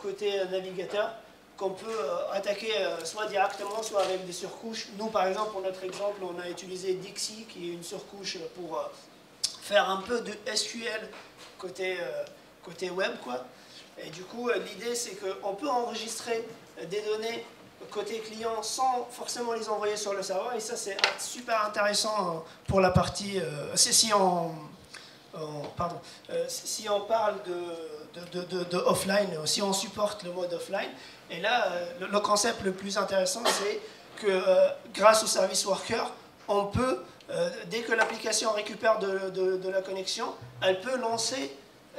côté navigateur, qu'on peut attaquer soit directement, soit avec des surcouches. Nous, par exemple, pour notre exemple, on a utilisé Dixie, qui est une surcouche pour faire un peu de SQL côté web, quoi. Et du coup, l'idée, c'est qu'on peut enregistrer des données côté client sans forcément les envoyer sur le serveur. Et ça, c'est super intéressant pour la partie... si on parle de offline, si on supporte le mode offline. Et là, le concept le plus intéressant, c'est que grâce au service worker, on peut, dès que l'application récupère de la connexion, elle peut lancer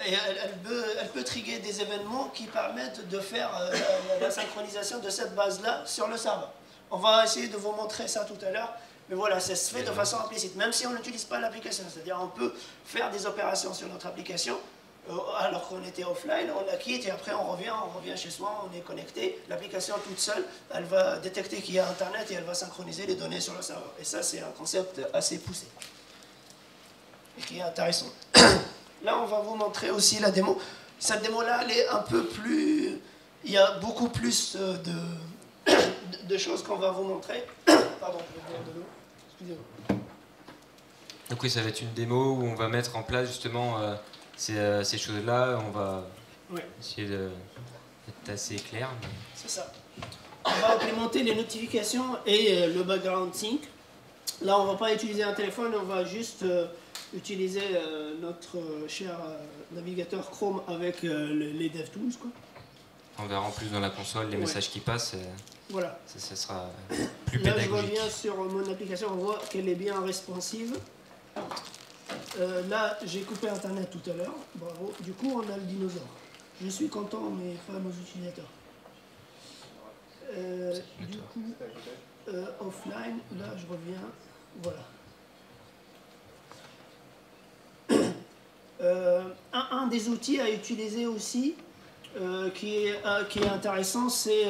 et elle peut trigger des événements qui permettent de faire la synchronisation de cette base-là sur le serveur. On va essayer de vous montrer ça tout à l'heure. Mais voilà, ça se fait de façon implicite, même si on n'utilise pas l'application. C'est-à-dire on peut faire des opérations sur notre application alors qu'on était offline, on la quitte et après on revient chez soi, on est connecté. L'application toute seule, elle va détecter qu'il y a Internet et elle va synchroniser les données sur le serveur. Et ça, c'est un concept assez poussé et qui est intéressant. Là, on va vous montrer aussi la démo. Cette démo-là, elle est un peu plus... Il y a beaucoup plus de choses qu'on va vous montrer. Pardon, je vais boire de l'eau. Excusez-moi. Donc oui, ça va être une démo où on va mettre en place justement ces choses-là. On va essayer d'être assez clair. Mais... C'est ça. On va implémenter les notifications et le background sync. Là, on ne va pas utiliser un téléphone, on va juste utiliser notre cher navigateur Chrome avec les DevTools, quoi. On verra en plus dans la console les messages qui passent. Voilà. Ça sera plus Là, pédagogique. je reviens sur mon application, on voit qu'elle est bien responsive. Là, j'ai coupé Internet tout à l'heure. Bravo. Du coup, on a le dinosaure. Je suis content, mais pas nos utilisateurs. Du coup, offline, là, je reviens. Voilà. Un des outils à utiliser aussi, qui est intéressant, c'est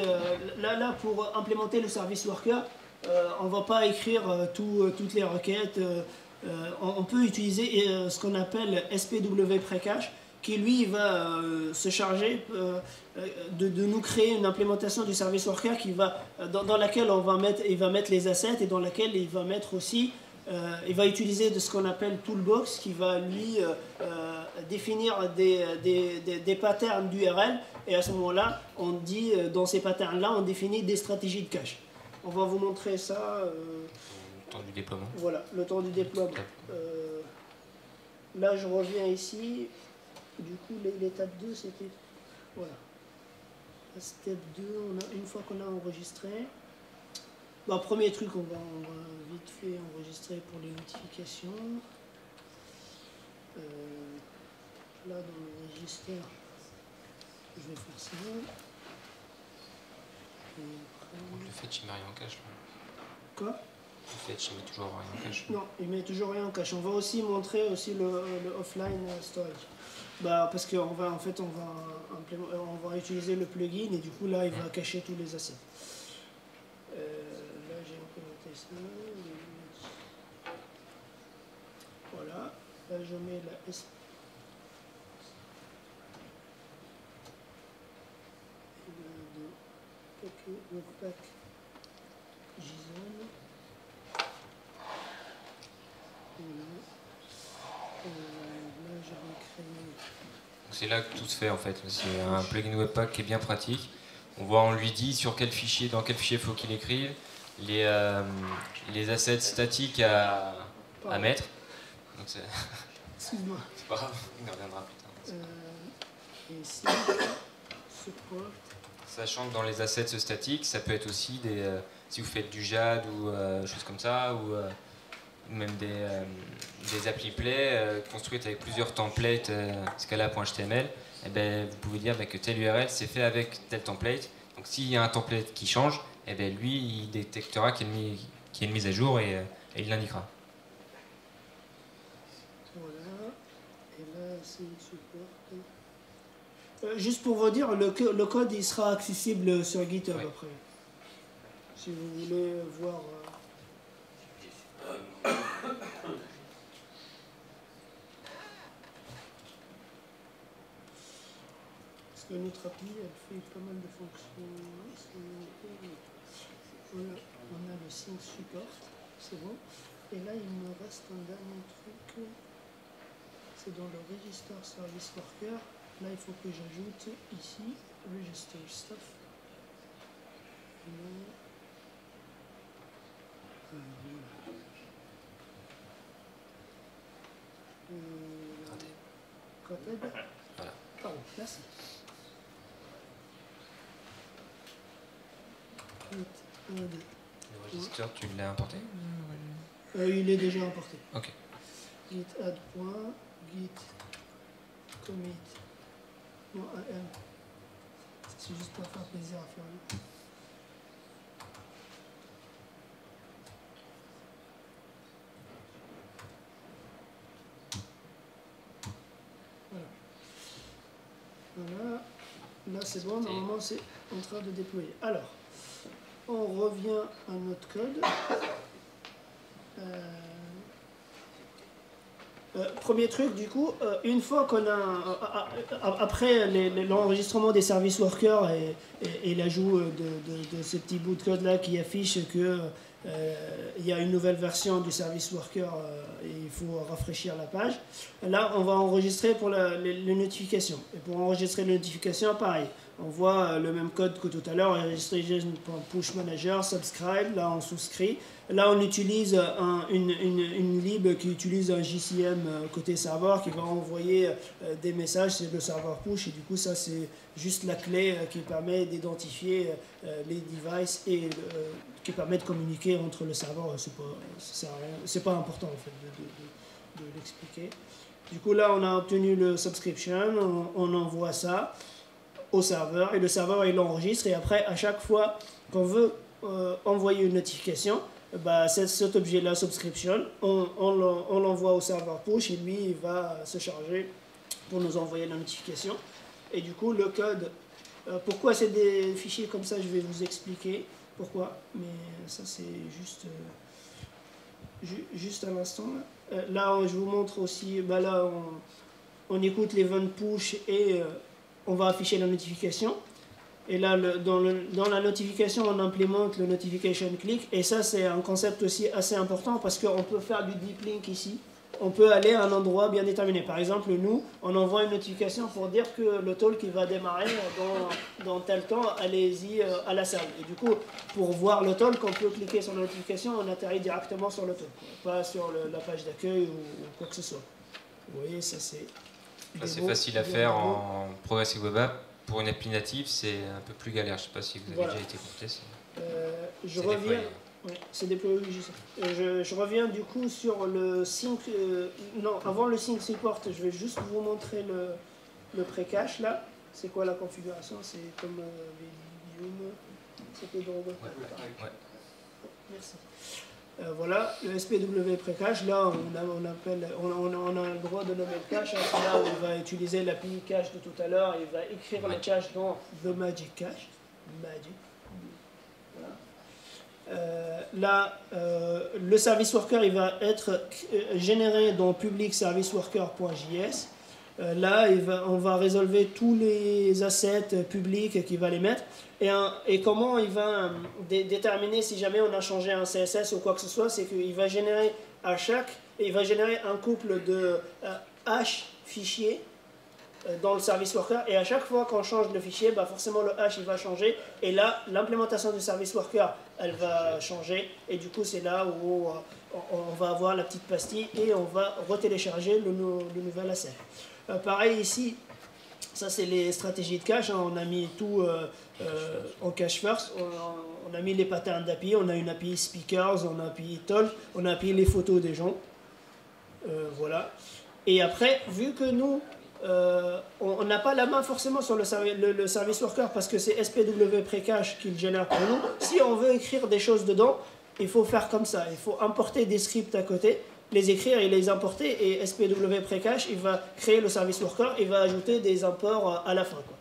là pour implémenter le service worker, on ne va pas écrire toutes les requêtes. On peut utiliser ce qu'on appelle SPW Precache, qui lui va se charger de nous créer une implémentation du service worker dans laquelle il va mettre les assets et dans laquelle il va mettre aussi il va utiliser de ce qu'on appelle Toolbox, qui va lui définir des patterns d'URL, et à ce moment-là, on dit dans ces patterns-là, on définit des stratégies de cache. On va vous montrer ça. Le temps du déploiement. Voilà, le temps du déploiement. Là, je reviens ici. Du coup, l'étape 2, c'était... Voilà. La step 2, une fois qu'on a enregistré... Bon, premier truc, on va vite fait enregistrer pour les notifications. Là, dans le register, je vais faire ça. Et après... Le fait, il met rien en cache. Là. Quoi? Le fait, il met toujours rien en cache. Non, il met toujours rien en cache. On va aussi montrer aussi le offline storage. Bah, parce qu'en va, en fait, on va utiliser le plugin et du coup, là, il va cacher tous les assets. Là, j'ai implémenté ça. Là, je mets la S. Et là, de Webpack JSON. Là, je vais créer. C'est là que tout se fait en fait. C'est un plugin Webpack qui est bien pratique. On lui dit sur quel fichier, dans quel fichier il faut qu'il écrive, les assets statiques à mettre. Excuse-moi. C'est pas grave, on y reviendra plus tard. Et ici, support. Sachant que dans les assets statiques, ça peut être aussi si vous faites du JAD ou choses comme ça, ou même des appli play construites avec plusieurs templates scala.html, et ben, vous pouvez dire que telle URL c'est fait avec tel template. Donc s'il y a un template qui change, et ben, lui il détectera qu'il y a une mise à jour et il l'indiquera. Voilà. Et là, c'est support. Juste pour vous dire, le code il sera accessible sur GitHub après. Si vous voulez voir. Parce que notre appli, elle fait pas mal de fonctions. Voilà, on a le sync support, c'est bon. Et là, il me reste un dernier truc. C'est dans le register service worker. Là, il faut que j'ajoute ici register stuff. Voilà. Pardon, merci. Le register, tu l'as importé? Il est déjà importé. Ok. Git add point, git commit. Non, AM. C'est juste pour faire plaisir à faire. Voilà. Là, c'est bon. Normalement, c'est en train de déployer. Alors, on revient à notre code. Premier truc, du coup, une fois qu'on a, après l'enregistrement des service workers et l'ajout de ce petit bout de code là qui affiche que il y a une nouvelle version du service worker et il faut rafraîchir la page, là on va enregistrer pour les notifications. Et pour enregistrer les notifications, pareil, on voit le même code que tout à l'heure, push manager, subscribe, là on souscrit. Là, on utilise une lib qui utilise un JCM côté serveur qui va envoyer des messages, c'est le serveur push, et du coup, ça, c'est juste la clé qui permet d'identifier les devices et qui permet de communiquer entre le serveur. C'est pas important, en fait, de l'expliquer. Du coup, là, on a obtenu le subscription, on envoie ça au serveur, et le serveur, il l'enregistre, et après, à chaque fois qu'on veut envoyer une notification, bah, cet objet-là, subscription, on l'envoie au serveur push et lui, il va se charger pour nous envoyer la notification. Et du coup, le code, pourquoi c'est des fichiers comme ça, je vais vous expliquer pourquoi, mais ça c'est juste un instant. Là, je vous montre aussi, bah, là, on écoute l'event push et on va afficher la notification. Et là, dans la notification, on implémente le notification click. Et ça, c'est un concept aussi assez important parce qu'on peut faire du deep link ici. On peut aller à un endroit bien déterminé. Par exemple, nous, on envoie une notification pour dire que le talk qui va démarrer dans tel temps, allez-y à la salle. Et du coup, pour voir le talk, on peut cliquer sur la notification, on atterrit directement sur le talk, pas sur la page d'accueil ou quoi que ce soit. Vous voyez, ça c'est... C'est facile à faire en Progressive Web App. Pour une appli native, c'est un peu plus galère. Je ne sais pas si vous avez déjà été confronté. Je reviens. Ouais, c'est déployé. Je reviens du coup sur le sync. Non, avant le sync support, je vais juste vous montrer le pré-cache là. C'est quoi la configuration? C'est comme Valium. C'était dans Robot. Merci. Voilà, le SPW pré-cache, là on a le droit de nommer le cache, c'est là où il va utiliser l'API cache de tout à l'heure, il va écrire le cache dans the magic cache. Magic. Là, le service worker il va être généré dans public-service-worker.js. Là, on va résolver tous les assets publics qu'il va les mettre. Et comment il va déterminer si jamais on a changé un CSS ou quoi que ce soit, c'est qu'il va générer il va générer un couple de hash fichiers dans le service worker, et à chaque fois qu'on change le fichier, bah forcément le hash il va changer, et là l'implémentation du service worker elle va changer, et du coup c'est là où on va avoir la petite pastille et on va retélécharger le nouvel asset. Pareil ici, ça c'est les stratégies de cache, hein. On a mis tout en cache first, on a mis les patterns d'API, on a une API speakers, on a API talk, on a API les photos des gens, voilà. Et après, vu que nous on n'a pas la main forcément sur le service worker parce que c'est SPW Precache qui le génère pour nous. Si on veut écrire des choses dedans, il faut faire comme ça. Il faut importer des scripts à côté, les écrire et les importer. Et SPW Precache, il va créer le service worker, il va ajouter des imports à la fin, quoi.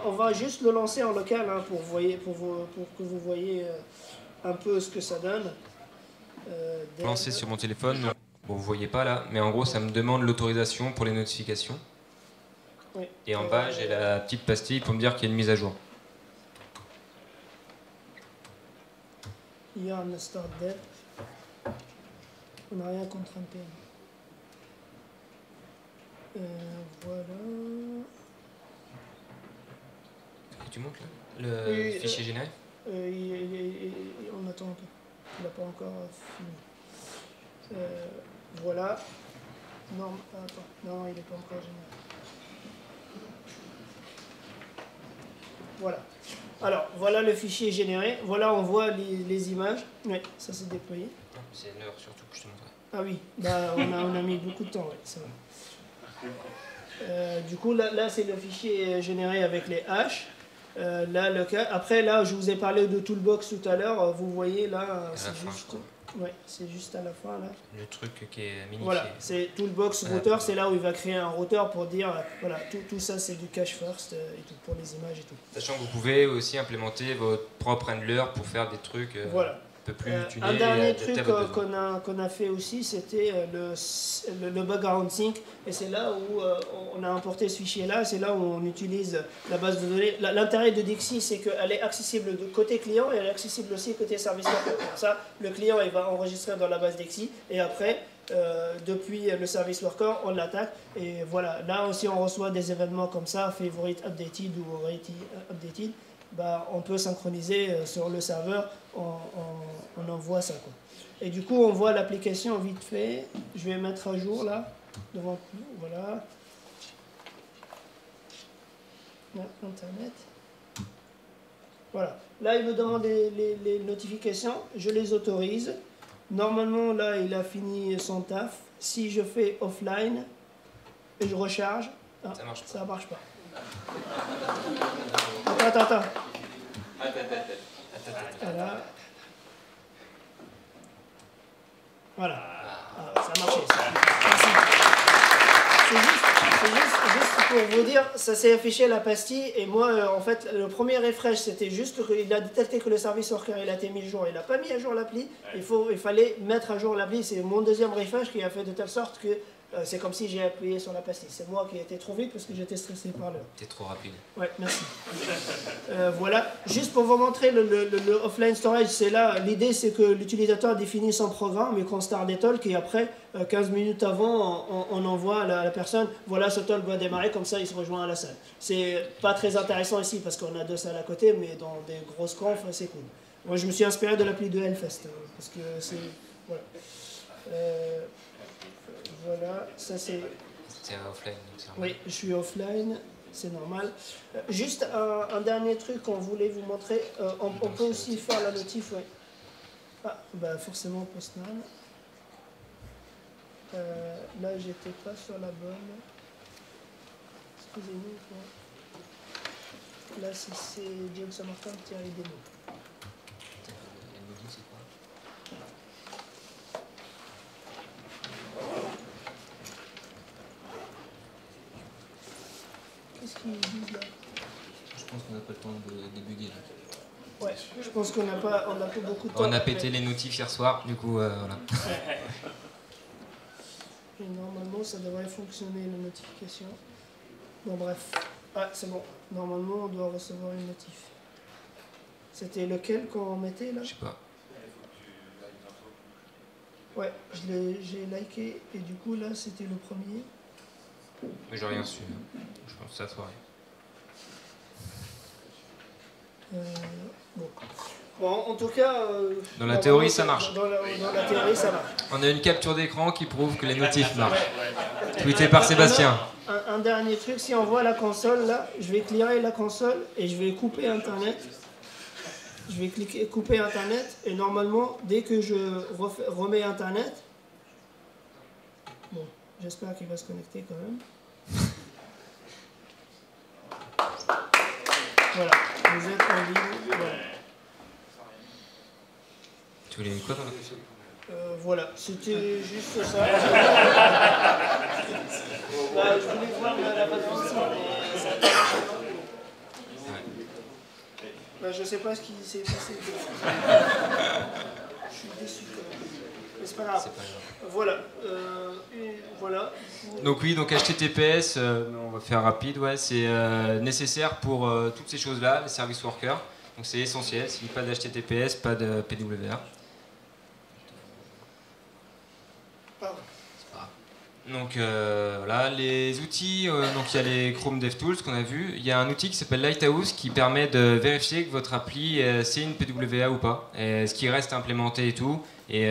On va juste le lancer en local, hein, pour que vous voyez un peu ce que ça donne. Lancer sur mon téléphone. Bon, vous voyez pas là, mais en gros, ça me demande l'autorisation pour les notifications. Oui. Et en bas, j'ai la petite pastille pour me dire qu'il y a une mise à jour. Yarn start dev. On n'a rien contre NPM. Voilà. Tu montres là le fichier généré? On attend un peu. Il n'a pas encore fini. Voilà. Non, attends. Non, il n'est pas encore généré. Voilà. Alors, voilà le fichier généré. Voilà, on voit les images. Oui, ça s'est déployé. C'est l'heure surtout que je te montrerai. Ah oui, bah, on a mis beaucoup de temps, ouais, c'est vrai. Du coup, là c'est le fichier généré avec les hashes. Là, après, là, je vous ai parlé de Toolbox tout à l'heure. Vous voyez, là, c'est juste à la fin, là. Le truc qui est minifié. Voilà, c'est Toolbox Router, c'est là où il va créer un routeur pour dire, voilà, tout ça c'est du cache first et tout, pour les images et tout. Sachant que vous pouvez aussi implémenter votre propre handler pour faire des trucs voilà. un peu plus tunés. Un dernier truc qu'on a fait aussi, c'était le background sync, et c'est là où on a importé ce fichier-là, c'est là où on utilise la base de données. L'intérêt de Dixie, c'est qu'elle est accessible de côté client et elle est accessible aussi côté service worker. Comme ça, le client il va enregistrer dans la base Dixie, et après, depuis le service worker, on l'attaque, et voilà. Là aussi, on reçoit des événements comme ça, favorite updated ou rate updated. Bah, on peut synchroniser sur le serveur, on envoie ça, quoi. Et du coup, on voit l'application vite fait. Je vais mettre à jour là, devant nous, voilà. Internet. Voilà. Là, il me demande les notifications, je les autorise. Normalement, là, il a fini son taf. Si je fais offline et je recharge, ça marche pas. Attends. Voilà. Ça a marché. Merci. C'est juste pour vous dire, ça s'est affiché la pastille, et moi, en fait, le premier refresh, c'était juste qu'il a détecté que le service worker il a été mis à jour. Il n'a pas mis à jour l'appli. Il fallait mettre à jour l'appli. C'est mon deuxième refresh qui a fait de telle sorte que c'est comme si j'ai appuyé sur la pastille. C'est moi qui ai été trop vite parce que j'étais stressé par l'heure. T'es trop rapide. Ouais, merci. Voilà, juste pour vous montrer le offline storage, c'est là, l'idée c'est que l'utilisateur définit son programme et qu'on start des talks, et après, 15 minutes avant, on envoie à la personne, voilà, ce talk va démarrer, comme ça il se rejoint à la salle. C'est pas très intéressant ici parce qu'on a deux salles à côté, mais dans des grosses confs, c'est cool. Moi je me suis inspiré de l'appli de Hellfest, parce que c'est... Voilà. Voilà, ça c'est... C'est offline. Oui, je suis offline, c'est normal. Juste un dernier truc qu'on voulait vous montrer. On peut aussi faire la notif, oui. Ah, bah forcément Postman. Là, j'étais pas sur la bonne. Excusez-nous. Là, c'est James Saint-Martin qui a les démos. Qu'est-ce qu'ils disent là? Je pense qu'on n'a pas le temps de débugger là. Ouais, je pense qu'on n'a pas beaucoup de temps. On a pété les notifs hier soir, du coup, voilà. Et normalement, ça devrait fonctionner, la notification. Bon, bref. Ah, c'est bon. Normalement, on doit recevoir une notif. C'était lequel qu'on mettait, là? Je sais pas. Ouais, j'ai liké, et du coup, là, c'était le premier. Mais j'ai rien su. Je pense que c'est la soirée. Bon. Bon, en tout cas... dans la théorie, ça marche. Dans la théorie, ça marche. On a une capture d'écran qui prouve que les notifs marchent. Tweeté par Sébastien. Un dernier truc, si on voit la console, là, je vais clearer la console et je vais couper Internet. Je vais cliquer couper Internet et normalement, dès que je remets Internet... Bon, j'espère qu'il va se connecter quand même. Voilà, vous êtes en ligne. Voilà. Tu voulais quoi dans la question? Voilà, c'était juste ça. Je voulais voir la patente, mais ça a pas marché non plus. Je sais pas ce qui s'est passé. Je suis déçu quand même. Mais c'est pas grave. Voilà. Voilà. Donc oui, donc HTTPS, on va faire rapide, ouais, c'est nécessaire pour toutes ces choses-là, les service workers. Donc c'est essentiel, s'il n'y a pas d'HTTPS, pas de PWA. Donc voilà, les outils, donc il y a les Chrome DevTools qu'on a vu. Il y a un outil qui s'appelle Lighthouse qui permet de vérifier que votre appli c'est une PWA ou pas, et ce qui reste implémenté et tout. Et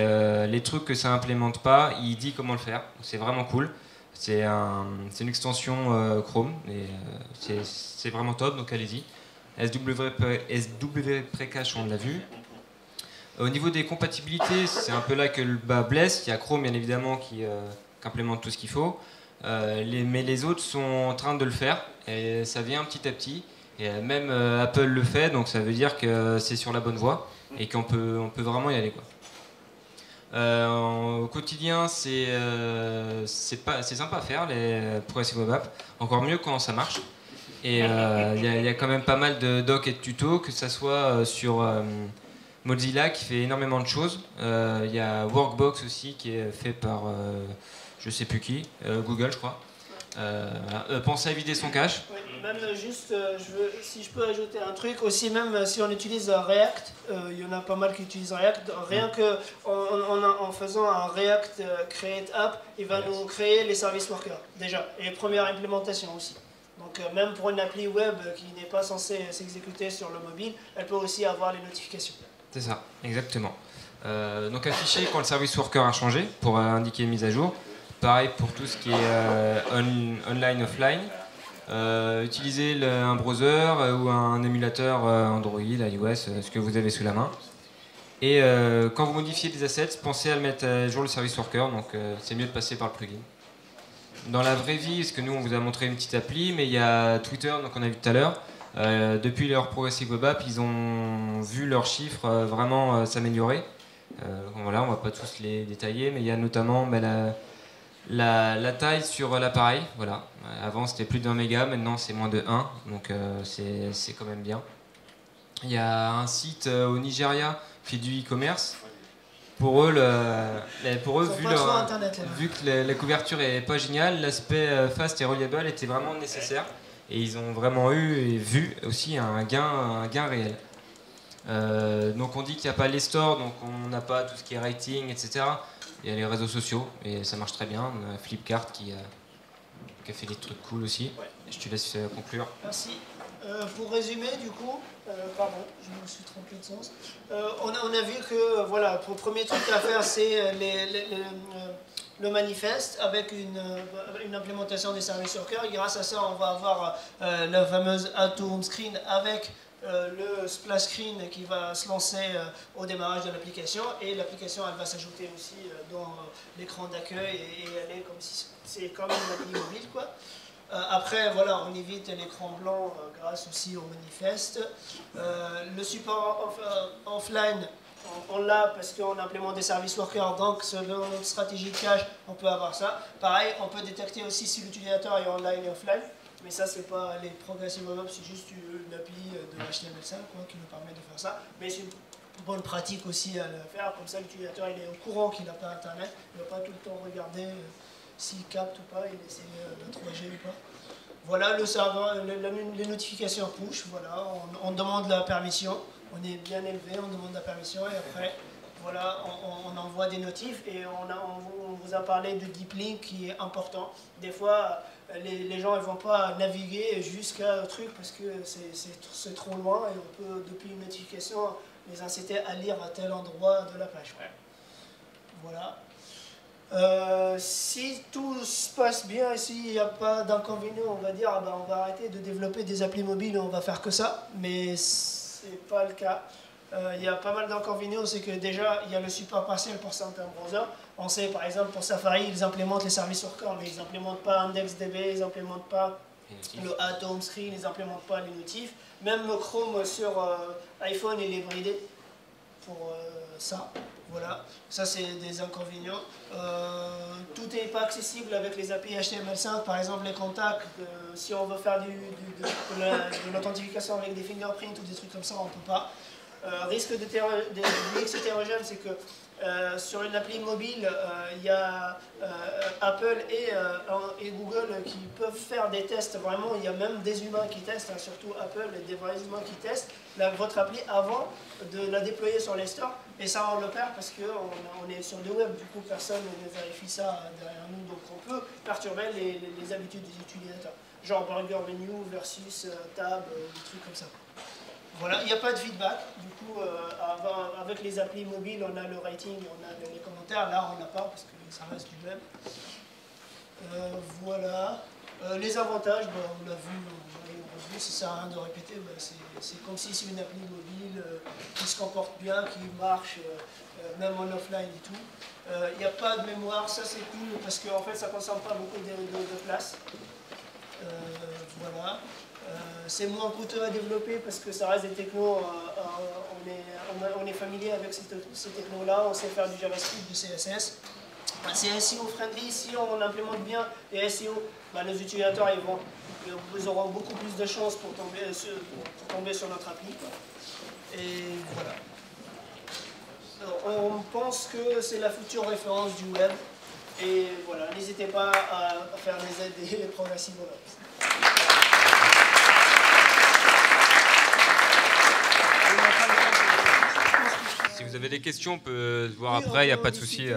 les trucs que ça implémente pas, il dit comment le faire. C'est vraiment cool. C'est une extension Chrome et c'est vraiment top. Donc allez-y. SW Precache, on l'a vu. Au niveau des compatibilités, c'est un peu là que le bas blesse. Il y a Chrome bien évidemment qui implémente tout ce qu'il faut, mais les autres sont en train de le faire et ça vient petit à petit. Et même Apple le fait, donc ça veut dire que c'est sur la bonne voie et qu'on peut vraiment y aller, quoi. Au quotidien, c'est sympa à faire les Progressive Web App, encore mieux quand ça marche. Et il y a quand même pas mal de docs et de tutos, que ça soit sur Mozilla qui fait énormément de choses. Il y a Workbox aussi qui est fait par je sais plus qui, Google je crois. Pensez à vider son cache. Oui, même juste, si je peux ajouter un truc aussi, même si on utilise React, il y en a pas mal qui utilisent React, rien que en faisant un React Create App, il va nous créer les service workers déjà, et première implémentation aussi. Donc même pour une appli web qui n'est pas censée s'exécuter sur le mobile, elle peut aussi avoir les notifications. C'est ça, exactement. Donc afficher quand le service worker a changé pour indiquer une mise à jour. Pareil pour tout ce qui est online, offline. Utiliser un browser ou un émulateur Android, iOS, ce que vous avez sous la main. Et quand vous modifiez des assets, pensez à le mettre à jour le service worker, donc c'est mieux de passer par le plugin. Dans la vraie vie, parce que nous on vous a montré une petite appli, mais il y a Twitter, donc on a vu tout à l'heure, depuis leur Progressive Web App, ils ont vu leurs chiffres vraiment s'améliorer. Voilà, on va pas tous les détailler, mais il y a notamment la taille sur l'appareil. Voilà. Avant c'était plus d'1 méga, maintenant c'est moins de 1, donc c'est quand même bien. Il y a un site au Nigeria qui fait du e-commerce. Pour eux, vu que la couverture est pas géniale, l'aspect fast et reliable était vraiment nécessaire. Et ils ont vraiment eu et vu aussi un gain réel. Donc on dit qu'il n'y a pas les stores, donc on n'a pas tout ce qui est rating, etc. Il y a les réseaux sociaux et ça marche très bien. On a Flipkart qui a fait des trucs cool aussi. Ouais. Je te laisse conclure. Merci. Pour résumer, du coup, pardon, je me suis trompé de sens. On a vu que, voilà, pour le premier truc à faire, c'est le manifeste avec une implémentation des services workers. Et grâce à ça, on va avoir la fameuse Add to Home Screen avec le splash screen qui va se lancer au démarrage de l'application. Et l'application, elle va s'ajouter aussi dans l'écran d'accueil et elle est comme si c'est comme une appli mobile, quoi. Après, voilà, on évite l'écran blanc grâce aussi au manifeste. Le support offline, on l'a parce qu'on implémente des services workers, donc selon notre stratégie de cache, on peut avoir ça. Pareil, on peut détecter aussi si l'utilisateur est online et offline. Mais ça, c'est pas les progressive web, c'est juste une appli de HTML5 qui nous permet de faire ça. Mais c'est une bonne pratique aussi à le faire, comme ça l'utilisateur il est au courant qu'il n'a pas internet, il ne va pas tout le temps regarder s'il capte ou pas, il essaie de 3G ou pas. Voilà le serveur, les notifications push, voilà, on demande la permission, on est bien élevé, on demande la permission et après voilà, on envoie des notifs et on vous a parlé de deep link qui est important. Des fois les gens ne vont pas naviguer jusqu'à un truc parce que c'est trop loin et on peut depuis une notification les inciter à lire à tel endroit de la page. Voilà. Si tout se passe bien et s'il n'y a pas d'inconvénient, on va dire on va arrêter de développer des applis mobiles et on va faire que ça, mais c'est pas le cas. Il y a pas mal d'inconvénients, c'est que déjà il y a le support partiel pour certains browsers. On sait par exemple pour Safari, ils implémentent les services sur corps, mais ils n'implémentent pas IndexedDB, ils n'implémentent pas le Add Home Screen, ils n'implémentent pas les notifs. Même le Chrome sur iPhone, il est bridé pour ça. Voilà, ça c'est des inconvénients. Tout n'est pas accessible avec les API HTML5, par exemple les contacts, si on veut faire de l'authentification avec des fingerprints ou des trucs comme ça, on ne peut pas. Risque de mix hétérogène, c'est que sur une appli mobile, il y a Apple et Google qui peuvent faire des tests. Vraiment, il y a même des humains qui testent, surtout Apple, des vrais humains qui testent votre appli avant de la déployer sur les stores. Et ça, on le perd parce qu'on est sur le web, du coup, personne ne vérifie ça derrière nous. Donc, on peut perturber les habitudes des utilisateurs. Genre Burger Menu versus Tab, des trucs comme ça. Voilà, il n'y a pas de feedback, du coup avec les applis mobiles on a le rating, on a les commentaires, là on n'a pas parce que ça reste du web. Voilà, les avantages, on l'a vu, ça sert à rien de répéter, c'est comme si c'est une appli mobile qui se comporte bien, qui marche même en offline et tout. Il n'y a pas de mémoire, ça c'est cool parce qu'en fait ça ne consomme pas beaucoup de place. Voilà. C'est moins coûteux à développer parce que ça reste des technos, on est familier avec ces technos-là, on sait faire du JavaScript, du CSS. C'est SEO friendly, si on implémente bien les SEO, nos utilisateurs ils auront beaucoup plus de chances pour tomber sur notre appli. Et voilà. Alors, on pense que c'est la future référence du web. Et voilà, n'hésitez pas à faire les aides et les progressive web. Si vous avez des questions, on peut se voir après, il n'y a pas de souci.